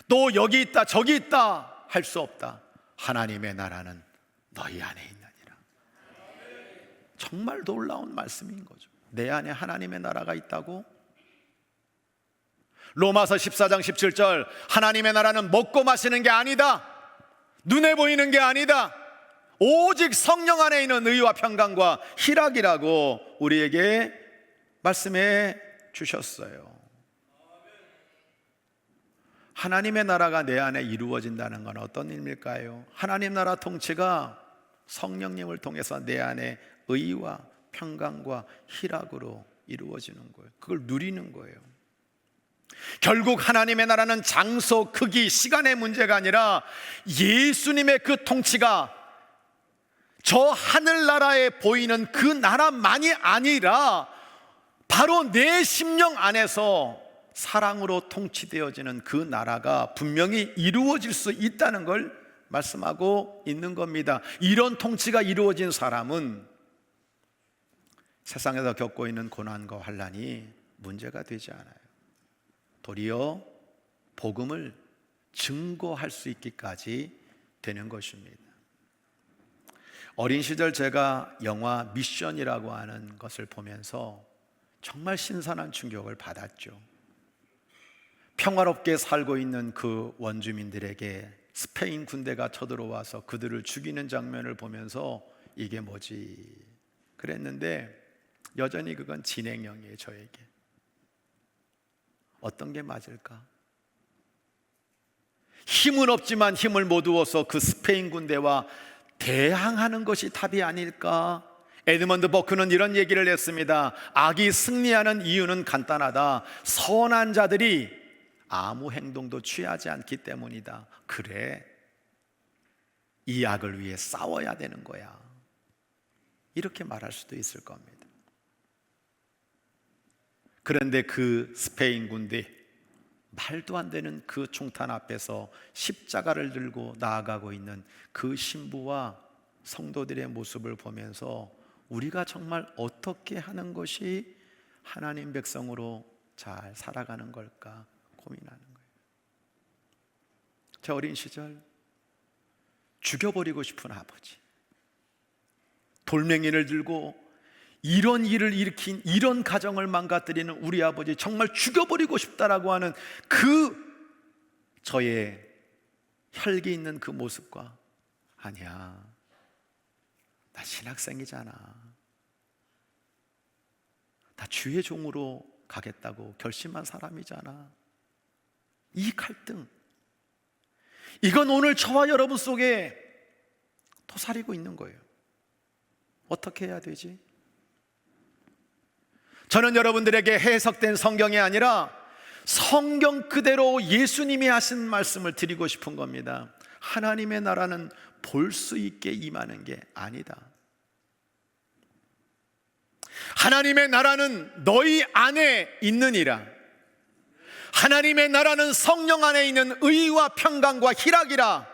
또 여기 있다 저기 있다 할 수 없다. 하나님의 나라는 너희 안에 있느니라. 정말 놀라운 말씀인 거죠. 내 안에 하나님의 나라가 있다고? 로마서 14장 17절, 하나님의 나라는 먹고 마시는 게 아니다, 눈에 보이는 게 아니다, 오직 성령 안에 있는 의와 평강과 희락이라고 우리에게 말씀해 주셨어요. 하나님의 나라가 내 안에 이루어진다는 건 어떤 의미일까요? 하나님 나라 통치가 성령님을 통해서 내 안에 의와 평강과 희락으로 이루어지는 거예요. 그걸 누리는 거예요. 결국 하나님의 나라는 장소, 크기, 시간의 문제가 아니라 예수님의 그 통치가 저 하늘나라에 보이는 그 나라만이 아니라 바로 내 심령 안에서 사랑으로 통치되어지는 그 나라가 분명히 이루어질 수 있다는 걸 말씀하고 있는 겁니다. 이런 통치가 이루어진 사람은 세상에서 겪고 있는 고난과 환난이 문제가 되지 않아요. 도리어 복음을 증거할 수 있기까지 되는 것입니다. 어린 시절 제가 영화 미션이라고 하는 것을 보면서 정말 신선한 충격을 받았죠. 평화롭게 살고 있는 그 원주민들에게 스페인 군대가 쳐들어와서 그들을 죽이는 장면을 보면서 이게 뭐지 그랬는데, 여전히 그건 진행형이에요. 저에게 어떤 게 맞을까? 힘은 없지만 힘을 모두어서 그 스페인 군대와 대항하는 것이 답이 아닐까? 에드먼드 버크는 이런 얘기를 했습니다. 악이 승리하는 이유는 간단하다. 선한 자들이 아무 행동도 취하지 않기 때문이다. 그래, 이 악을 위해 싸워야 되는 거야. 이렇게 말할 수도 있을 겁니다. 그런데 그 스페인 군대, 말도 안 되는 그 총탄 앞에서 십자가를 들고 나아가고 있는 그 신부와 성도들의 모습을 보면서 우리가 정말 어떻게 하는 것이 하나님 백성으로 잘 살아가는 걸까 고민하는 거예요. 제 어린 시절 죽여버리고 싶은 아버지, 돌멩이를 들고 이런 일을 일으킨, 이런 가정을 망가뜨리는 우리 아버지, 정말 죽여버리고 싶다라고 하는 그 저의 혈기 있는 그 모습과, 아니야, 나 신학생이잖아, 나 주의 종으로 가겠다고 결심한 사람이잖아, 이 갈등, 이건 오늘 저와 여러분 속에 도사리고 있는 거예요. 어떻게 해야 되지? 저는 여러분들에게 해석된 성경이 아니라 성경 그대로 예수님이 하신 말씀을 드리고 싶은 겁니다. 하나님의 나라는 볼 수 있게 임하는 게 아니다. 하나님의 나라는 너희 안에 있느니라. 하나님의 나라는 성령 안에 있는 의와 평강과 희락이라.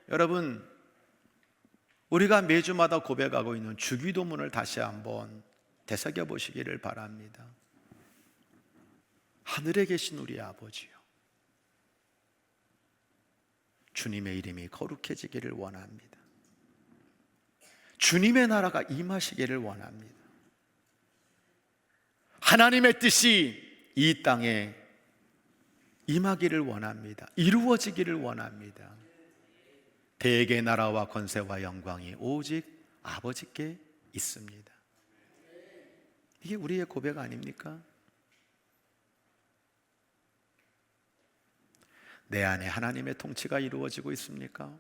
여러분, 우리가 매주마다 고백하고 있는 주기도문을 다시 한번 되새겨 보시기를 바랍니다. 하늘에 계신 우리 아버지요, 주님의 이름이 거룩해지기를 원합니다. 주님의 나라가 임하시기를 원합니다. 하나님의 뜻이 이 땅에 임하기를 원합니다. 이루어지기를 원합니다. 대개 나라와 권세와 영광이 오직 아버지께 있습니다. 이게 우리의 고백 아닙니까? 내 안에 하나님의 통치가 이루어지고 있습니까?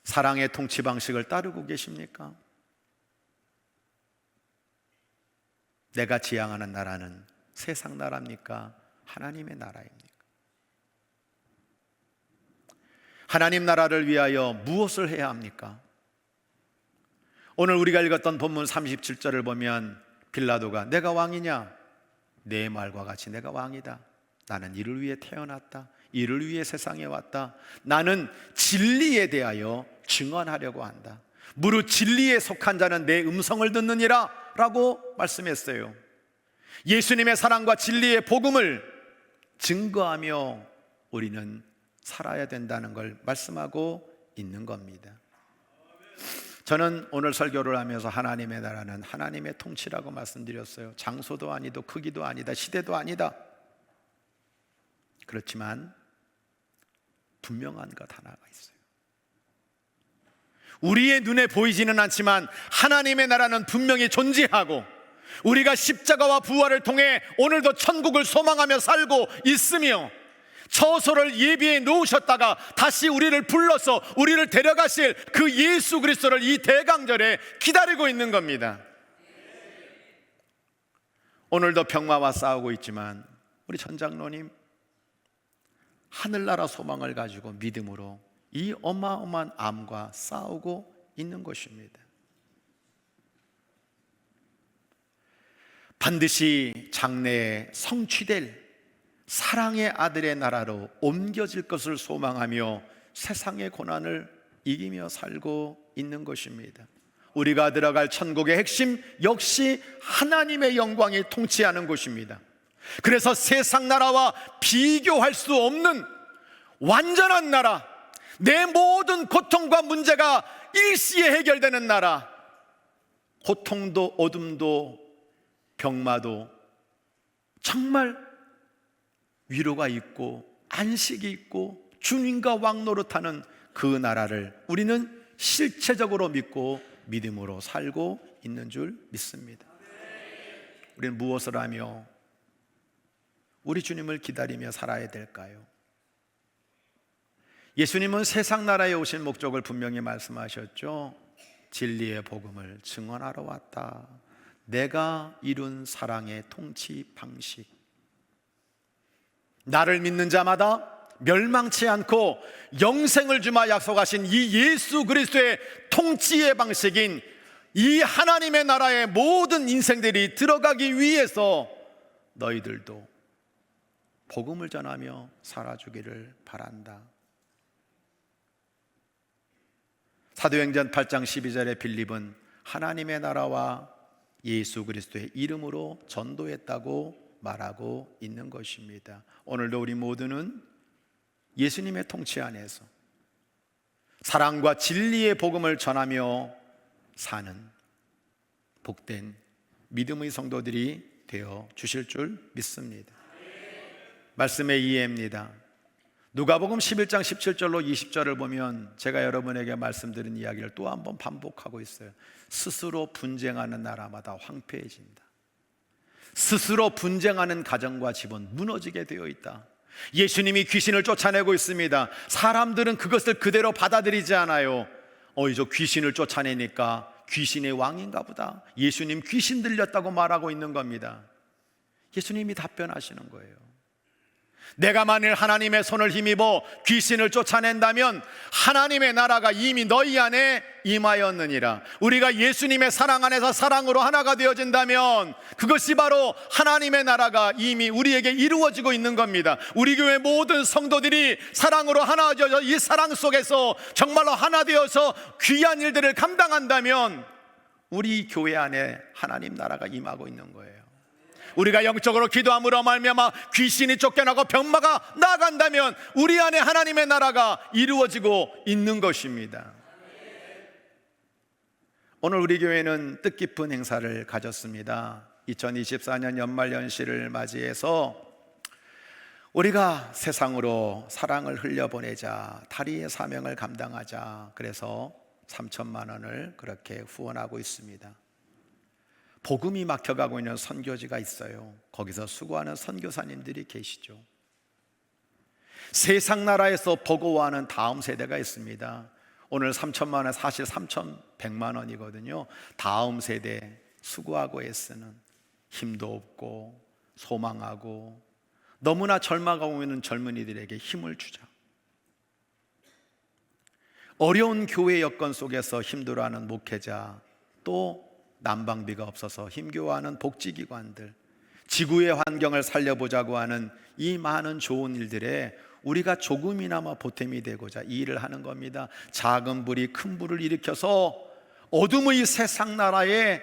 사랑의 통치 방식을 따르고 계십니까? 내가 지향하는 나라는 세상 나라입니까? 하나님의 나라입니까? 하나님 나라를 위하여 무엇을 해야 합니까? 오늘 우리가 읽었던 본문 37절을 보면 빌라도가 내가 왕이냐? 내 말과 같이 내가 왕이다. 나는 이를 위해 태어났다. 이를 위해 세상에 왔다. 나는 진리에 대하여 증언하려고 한다. 무릇 진리에 속한 자는 내 음성을 듣느니라 라고 말씀했어요. 예수님의 사랑과 진리의 복음을 증거하며 우리는 살아야 된다는 걸 말씀하고 있는 겁니다. 저는 오늘 설교를 하면서 하나님의 나라는 하나님의 통치라고 말씀드렸어요. 장소도 아니고 크기도 아니다, 시대도 아니다. 그렇지만 분명한 것 하나가 있어요. 우리의 눈에 보이지는 않지만 하나님의 나라는 분명히 존재하고, 우리가 십자가와 부활을 통해 오늘도 천국을 소망하며 살고 있으며, 처소를 예비해 놓으셨다가 다시 우리를 불러서 우리를 데려가실 그 예수 그리스도를 이 대강절에 기다리고 있는 겁니다. 오늘도 병마와 싸우고 있지만 우리 전 장로님 하늘나라 소망을 가지고 믿음으로 이 어마어마한 암과 싸우고 있는 것입니다. 반드시 장래에 성취될 사랑의 아들의 나라로 옮겨질 것을 소망하며 세상의 고난을 이기며 살고 있는 것입니다. 우리가 들어갈 천국의 핵심 역시 하나님의 영광이 통치하는 곳입니다. 그래서 세상 나라와 비교할 수 없는 완전한 나라, 내 모든 고통과 문제가 일시에 해결되는 나라, 고통도 어둠도 병마도 정말 위로가 있고 안식이 있고 주님과 왕노릇하는 그 나라를 우리는 실체적으로 믿고 믿음으로 살고 있는 줄 믿습니다. 우리는 무엇을 하며 우리 주님을 기다리며 살아야 될까요? 예수님은 세상 나라에 오신 목적을 분명히 말씀하셨죠. 진리의 복음을 증언하러 왔다. 내가 이룬 사랑의 통치 방식, 나를 믿는 자마다 멸망치 않고 영생을 주마 약속하신 이 예수 그리스도의 통치의 방식인 이 하나님의 나라의 모든 인생들이 들어가기 위해서 너희들도 복음을 전하며 살아주기를 바란다. 사도행전 8장 12절에 빌립은 하나님의 나라와 예수 그리스도의 이름으로 전도했다고 말하고 있는 것입니다. 오늘도 우리 모두는 예수님의 통치 안에서 사랑과 진리의 복음을 전하며 사는 복된 믿음의 성도들이 되어 주실 줄 믿습니다. 말씀의 이해입니다. 누가복음 11장 17절로 20절을 보면 제가 여러분에게 말씀드린 이야기를 또 한 번 반복하고 있어요. 스스로 분쟁하는 나라마다 황폐해진다. 스스로 분쟁하는 가정과 집은 무너지게 되어 있다. 예수님이 귀신을 쫓아내고 있습니다. 사람들은 그것을 그대로 받아들이지 않아요. 저 귀신을 쫓아내니까 귀신의 왕인가 보다. 예수님 귀신 들렸다고 말하고 있는 겁니다. 예수님이 답변하시는 거예요. 내가 만일 하나님의 손을 힘입어 귀신을 쫓아낸다면 하나님의 나라가 이미 너희 안에 임하였느니라. 우리가 예수님의 사랑 안에서 사랑으로 하나가 되어진다면 그것이 바로 하나님의 나라가 이미 우리에게 이루어지고 있는 겁니다. 우리 교회 모든 성도들이 사랑으로 하나 되어서 이 사랑 속에서 정말로 하나 되어서 귀한 일들을 감당한다면 우리 교회 안에 하나님 나라가 임하고 있는 거예요. 우리가 영적으로 기도함으로 말미암아 귀신이 쫓겨나고 병마가 나간다면 우리 안에 하나님의 나라가 이루어지고 있는 것입니다. 오늘 우리 교회는 뜻깊은 행사를 가졌습니다. 2024년 연말연시를 맞이해서 우리가 세상으로 사랑을 흘려보내자, 다리의 사명을 감당하자, 그래서 3천만 원을 그렇게 후원하고 있습니다. 복음이 막혀가고 있는 선교지가 있어요. 거기서 수고하는 선교사님들이 계시죠. 세상 나라에서 버거워하는 다음 세대가 있습니다. 오늘 3천만 원에 사실 3,100만 원이거든요. 다음 세대 수고하고 애쓰는, 힘도 없고 소망하고 너무나 절망하고 있는 젊은이들에게 힘을 주자. 어려운 교회 여건 속에서 힘들어하는 목회자, 또 난방비가 없어서 힘겨워하는 복지기관들, 지구의 환경을 살려보자고 하는 이 많은 좋은 일들에 우리가 조금이나마 보탬이 되고자 이 일을 하는 겁니다. 작은 불이 큰 불을 일으켜서 어둠의 세상 나라에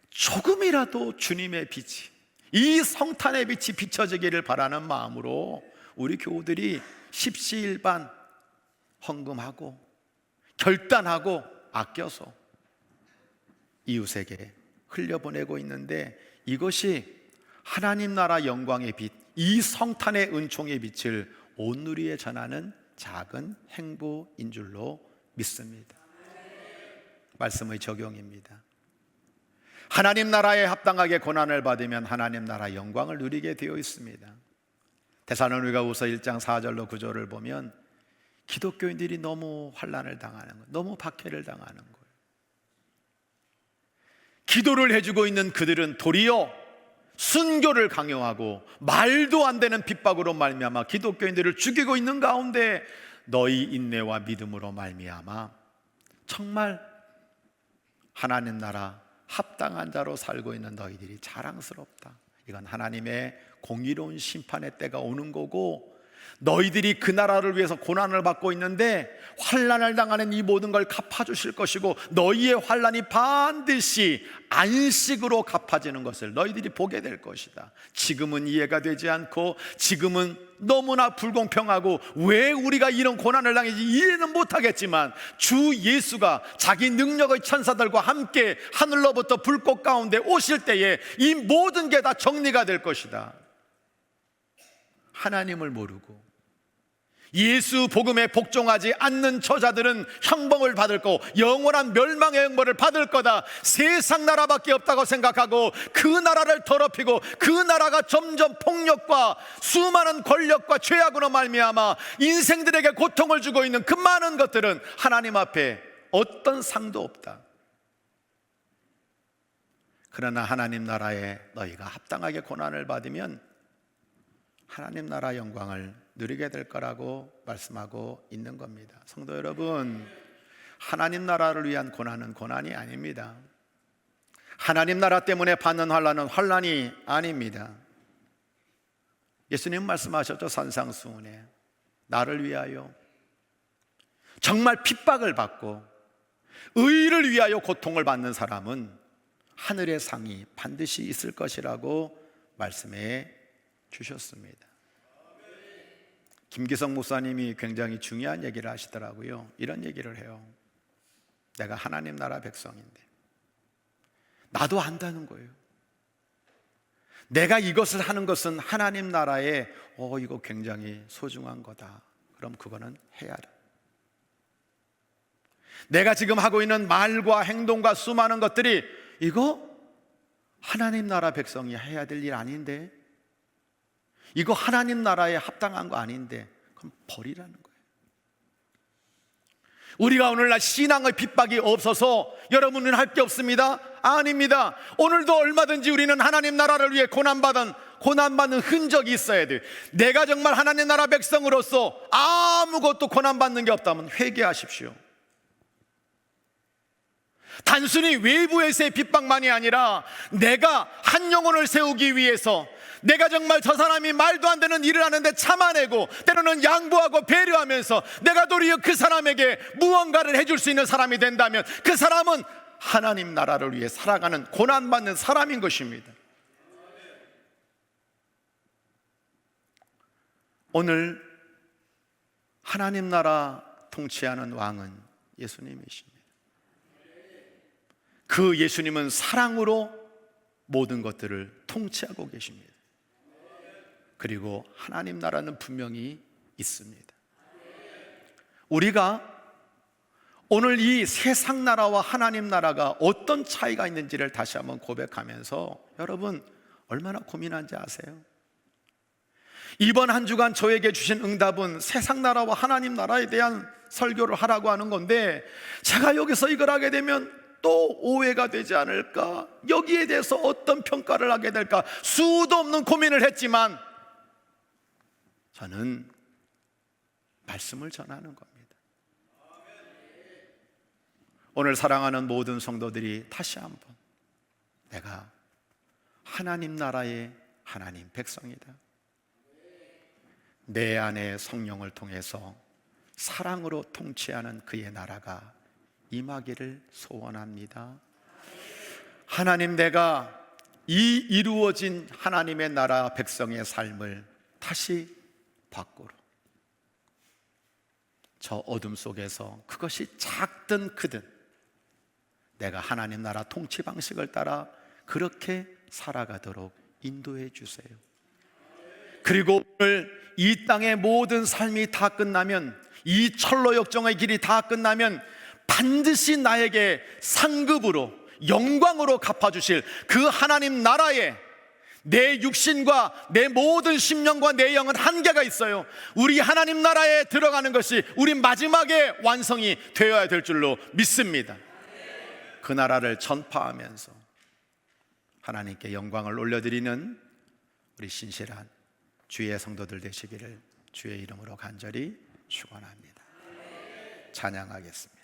조금이라도 주님의 빛이, 이 성탄의 빛이 비춰지기를 바라는 마음으로 우리 교우들이 십시일반 헌금하고 결단하고 아껴서 이웃에게 흘려보내고 있는데, 이것이 하나님 나라 영광의 빛, 이 성탄의 은총의 빛을 온 누리에 전하는 작은 행보인 줄로 믿습니다. 말씀의 적용입니다. 하나님 나라에 합당하게 고난을 받으면 하나님 나라 영광을 누리게 되어 있습니다. 데살로니가후서 1장 4절로 9절을 보면 기독교인들이 너무 환난을 당하는 것, 너무 박해를 당하는 거예요. 기도를 해주고 있는 그들은 도리어 순교를 강요하고 말도 안 되는 핍박으로 말미암아 기독교인들을 죽이고 있는 가운데 너희 인내와 믿음으로 말미암아 정말 하나님 나라 합당한 자로 살고 있는 너희들이 자랑스럽다. 이건 하나님의 공의로운 심판의 때가 오는 거고, 너희들이 그 나라를 위해서 고난을 받고 있는데 환난을 당하는 이 모든 걸 갚아주실 것이고, 너희의 환난이 반드시 안식으로 갚아지는 것을 너희들이 보게 될 것이다. 지금은 이해가 되지 않고, 지금은 너무나 불공평하고 왜 우리가 이런 고난을 당하는지 이해는 못하겠지만, 주 예수가 자기 능력의 천사들과 함께 하늘로부터 불꽃 가운데 오실 때에 이 모든 게 다 정리가 될 것이다. 하나님을 모르고 예수 복음에 복종하지 않는 저자들은 형벌을 받을 거, 영원한 멸망의 형벌을 받을 거다. 세상 나라밖에 없다고 생각하고 그 나라를 더럽히고 그 나라가 점점 폭력과 수많은 권력과 죄악으로 말미암아 인생들에게 고통을 주고 있는 그 많은 것들은 하나님 앞에 어떤 상도 없다. 그러나 하나님 나라에 너희가 합당하게 고난을 받으면 하나님 나라 영광을 누리게 될 거라고 말씀하고 있는 겁니다. 성도 여러분, 하나님 나라를 위한 고난은 고난이 아닙니다. 하나님 나라 때문에 받는 환난은 환난이 아닙니다. 예수님 말씀하셨죠. 산상수훈에 나를 위하여 정말 핍박을 받고 의를 위하여 고통을 받는 사람은 하늘의 상이 반드시 있을 것이라고 말씀해 주셨습니다. 김기성 목사님이 굉장히 중요한 얘기를 하시더라고요. 이런 얘기를 해요. 내가 하나님 나라 백성인데 나도 안다는 거예요. 내가 이것을 하는 것은 하나님 나라에 이거 굉장히 소중한 거다. 그럼 그거는 해야 돼. 내가 지금 하고 있는 말과 행동과 수많은 것들이 이거 하나님 나라 백성이 해야 될 일 아닌데, 이거 하나님 나라에 합당한 거 아닌데, 그럼 버리라는 거예요. 우리가 오늘날 신앙의 핍박이 없어서 여러분은 할 게 없습니다? 아닙니다. 오늘도 얼마든지 우리는 하나님 나라를 위해 고난받는 흔적이 있어야 돼요. 내가 정말 하나님 나라 백성으로서 아무것도 고난받는 게 없다면 회개하십시오. 단순히 외부에서의 핍박만이 아니라 내가 한 영혼을 세우기 위해서, 내가 정말 저 사람이 말도 안 되는 일을 하는데 참아내고 때로는 양보하고 배려하면서 내가 도리어 그 사람에게 무언가를 해줄 수 있는 사람이 된다면 그 사람은 하나님 나라를 위해 살아가는 고난받는 사람인 것입니다. 오늘 하나님 나라 통치하는 왕은 예수님이십니다. 그 예수님은 사랑으로 모든 것들을 통치하고 계십니다. 그리고 하나님 나라는 분명히 있습니다. 우리가 오늘 이 세상 나라와 하나님 나라가 어떤 차이가 있는지를 다시 한번 고백하면서 여러분 얼마나 고민한지 아세요? 이번 한 주간 저에게 주신 응답은 세상 나라와 하나님 나라에 대한 설교를 하라고 하는 건데, 제가 여기서 이걸 하게 되면 또 오해가 되지 않을까, 여기에 대해서 어떤 평가를 하게 될까, 수도 없는 고민을 했지만 저는 말씀을 전하는 겁니다. 오늘 사랑하는 모든 성도들이 다시 한번, 내가 하나님 나라의 하나님 백성이다, 내 안에 성령을 통해서 사랑으로 통치하는 그의 나라가 임하기를 소원합니다. 하나님, 내가 이 이루어진 하나님의 나라 백성의 삶을 다시 밖으로, 저 어둠 속에서 그것이 작든 크든 내가 하나님 나라 통치 방식을 따라 그렇게 살아가도록 인도해 주세요. 그리고 오늘 이 땅의 모든 삶이 다 끝나면, 이 철로 역정의 길이 다 끝나면 반드시 나에게 상급으로, 영광으로 갚아주실 그 하나님 나라에 내 육신과 내 모든 심령과 내 영은 한계가 있어요. 우리 하나님 나라에 들어가는 것이 우리 마지막에 완성이 되어야 될 줄로 믿습니다. 그 나라를 전파하면서 하나님께 영광을 올려드리는 우리 신실한 주의 성도들 되시기를 주의 이름으로 간절히 축원합니다. 찬양하겠습니다.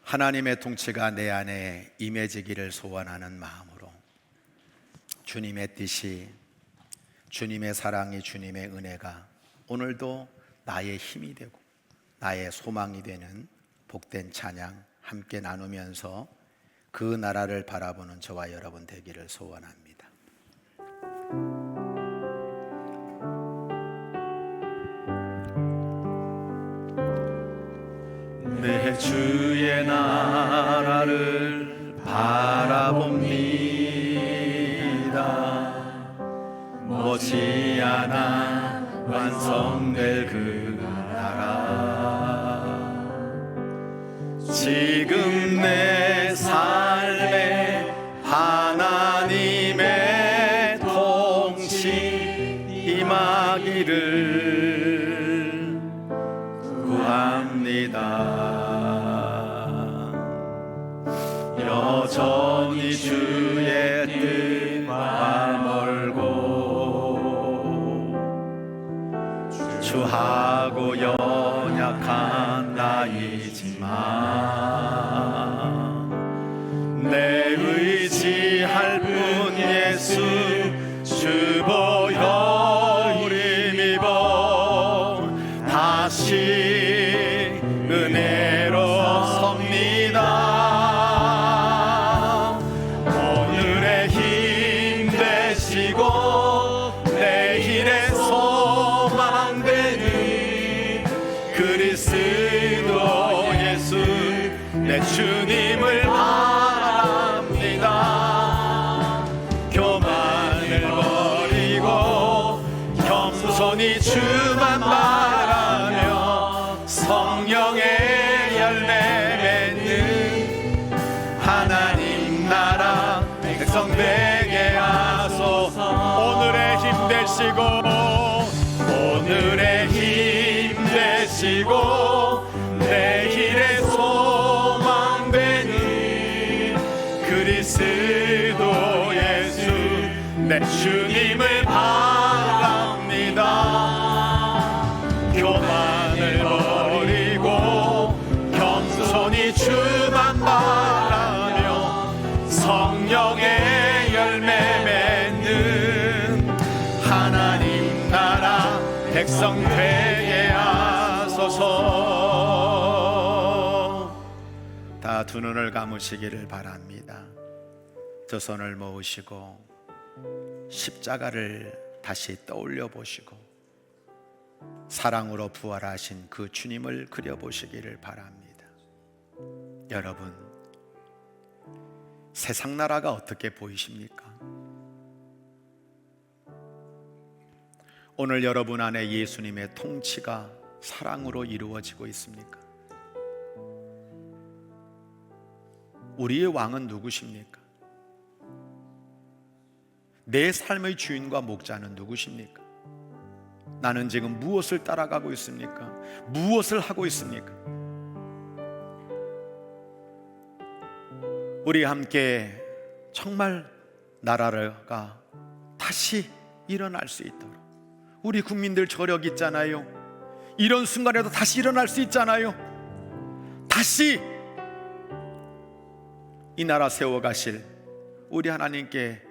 하나님의 통치가 내 안에 임해지기를 소원하는 마음으로, 주님의 뜻이, 주님의 사랑이, 주님의 은혜가 오늘도 나의 힘이 되고 나의 소망이 되는 복된 찬양 함께 나누면서 그 나라를 바라보는 저와 여러분 되기를 소원합니다. 내 주의 나라를 바라봅니다. 머지않아 완성될 그 나라, 지금 내 삶에 하나님의 통치 임하기를 구합니다. 여전히 주의 뜻과 멀고 주하고 연약한 나이지만 내 의지할 뿐 예수 주 보혈 힘입어 다시 은혜로 섭니다. 오늘의 힘 되시고 내일의 소망 되는 그리스도 예수 내 주님을 바랍니다. 교만을 버리고 겸손히 주만 바라며 성령의 열매 맺는 하나님 나라 백성 되게 하소서. 오늘의 힘 되시고 오늘의 힘 되시고 내일의 소망 되는 그리스도 예수 내 주님을 바랍니다. 교만을 버리고 겸손히 주만 바라며 성령의 열매 맺는 하나님 나라 백성 되게 하소서. 다 두 눈을 감으시기를 바랍니다. 두 손을 모으시고 십자가를 다시 떠올려 보시고 사랑으로 부활하신 그 주님을 그려보시기를 바랍니다. 여러분, 세상 나라가 어떻게 보이십니까? 오늘 여러분 안에 예수님의 통치가 사랑으로 이루어지고 있습니까? 우리의 왕은 누구십니까? 내 삶의 주인과 목자는 누구십니까? 나는 지금 무엇을 따라가고 있습니까? 무엇을 하고 있습니까? 우리 함께 정말 나라가 다시 일어날 수 있도록, 우리 국민들 저력 있잖아요. 이런 순간에도 다시 일어날 수 있잖아요. 다시 이 나라 세워가실 우리 하나님께,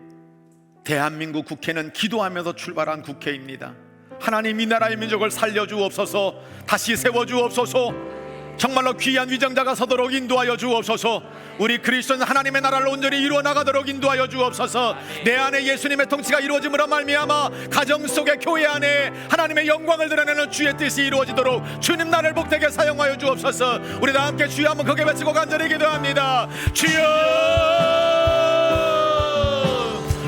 대한민국 국회는 기도하면서 출발한 국회입니다. 하나님, 이 나라의 민족을 살려주옵소서, 다시 세워주옵소서, 정말로 귀한 위정자가 서도록 인도하여 주옵소서, 우리 그리스도는 하나님의 나라를 온전히 이루어 나가도록 인도하여 주옵소서. 내 안에 예수님의 통치가 이루어짐으로 말미암아 가정 속에, 교회 안에 하나님의 영광을 드러내는 주의 뜻이 이루어지도록 주님 나를 복되게 사용하여 주옵소서. 우리 다 함께 주여 한번 크게 외치고 간절히 기도합니다. 주여,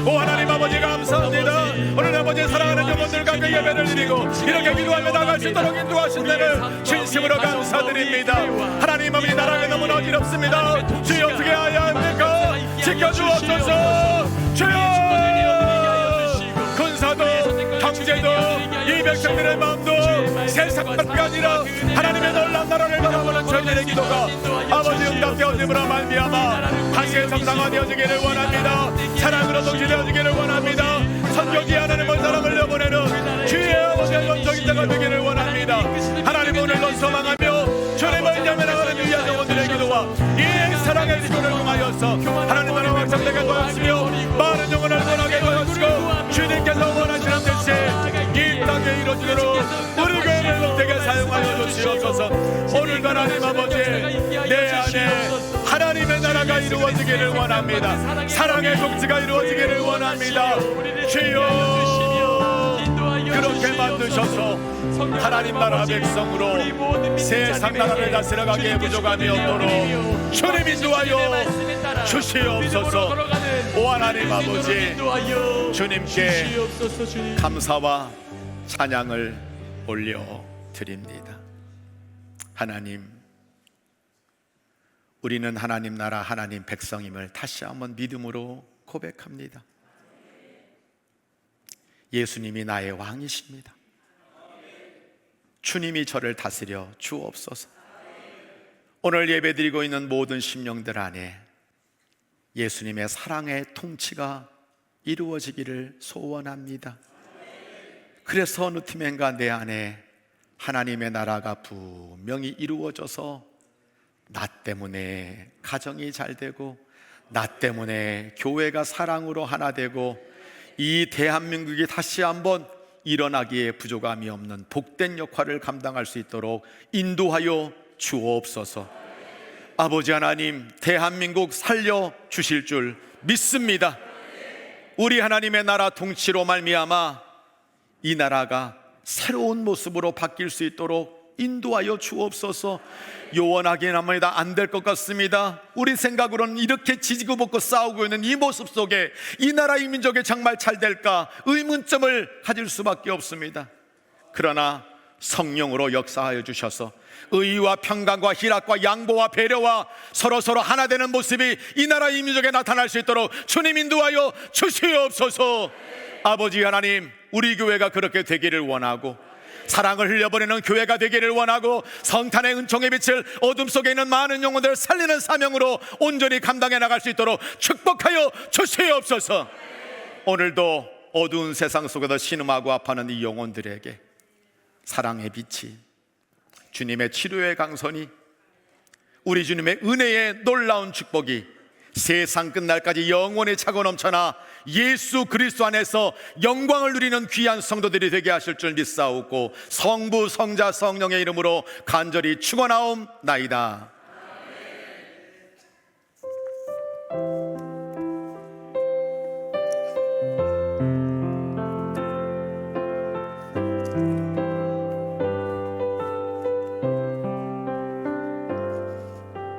오 하나님 아버지 감사합니다. 오늘 아버지 사랑하는 영혼들 가운데 예배를 드리고 이렇게 기도하며 나갈 수 있도록 인도하신 데를 진심으로 감사드립니다. 하나님 아버지, 나라가 너무나 어지럽습니다. 주여, 어떻게 해야 합니까? 지켜주옵소서. 주여, 군사도 경제도 이 백성들의 마음도 세상뿐만 아니라 하나님의 놀라운 나라를 바라보는 저희들의 기도가 아버지 응답되어짐으로 말미암아 다시의 정상화되어지기를 원합니다. 사랑으로 동시되어지기를 원합니다. 선교지 하나님의 사랑을 내보내는 주의 아버지의 영적인 자가 되기를 원합니다. 하나님, 오늘도 소망하며 주님을 야매나가는 유한 영혼들의 기도와 이 사랑의 기도를 통하여서 하나님 나라 확장되게 도와주시며 많은 영혼을 떠나게 도와주시고 주님께서 원하시는 뜻이 이 땅에 이루어지도록 우리 교회를 복되게 사용하여 주시옵소서. 오늘도 하나님 아버지, 내 안에 하나님의 나라가 이루어지기를 원합니다. 사랑의 통치가 이루어지기를 원합니다. 주여, 그렇게 만드셔서 하나님 나라 백성으로 세상 나라를 다스려가기에 부족함이 없도록 주님 인도하여 주시옵소서. 오 하나님 아버지, 주님께 감사와 찬양을 올려드립니다. 하나님, 우리는 하나님 나라 하나님 백성임을 다시 한번 믿음으로 고백합니다. 예수님이 나의 왕이십니다. 주님이 저를 다스려 주옵소서. 오늘 예배드리고 있는 모든 심령들 안에 예수님의 사랑의 통치가 이루어지기를 소원합니다. 그래서 어느 팀엔가 내 안에 하나님의 나라가 분명히 이루어져서 나 때문에 가정이 잘 되고, 나 때문에 교회가 사랑으로 하나 되고, 이 대한민국이 다시 한번 일어나기에 부족함이 없는 복된 역할을 감당할 수 있도록 인도하여 주옵소서. 아버지 하나님, 대한민국 살려 주실 줄 믿습니다. 우리 하나님의 나라 통치로 말미암아 이 나라가 새로운 모습으로 바뀔 수 있도록 인도하여 주옵소서. 요원하긴 합니다. 안 될 것 같습니다. 우리 생각으로는 이렇게 지지고 볶고 싸우고 있는 이 모습 속에 이 나라 이 민족이 정말 잘 될까 의문점을 가질 수밖에 없습니다. 그러나 성령으로 역사하여 주셔서 의와 평강과 희락과 양보와 배려와 서로 하나 되는 모습이 이 나라 이 민족에 나타날 수 있도록 주님 인도하여 주시옵소서. 아버지 하나님, 우리 교회가 그렇게 되기를 원하고, 사랑을 흘려보내는 교회가 되기를 원하고, 성탄의 은총의 빛을 어둠 속에 있는 많은 영혼들을 살리는 사명으로 온전히 감당해 나갈 수 있도록 축복하여 주시옵소서. 오늘도 어두운 세상 속에서 신음하고 아파하는 이 영혼들에게 사랑의 빛이, 주님의 치료의 강선이, 우리 주님의 은혜의 놀라운 축복이 세상 끝날까지 영원히 차고 넘쳐나 예수 그리스도 안에서 영광을 누리는 귀한 성도들이 되게 하실 줄 믿사오고, 성부 성자 성령의 이름으로 간절히 축원하옵나이다.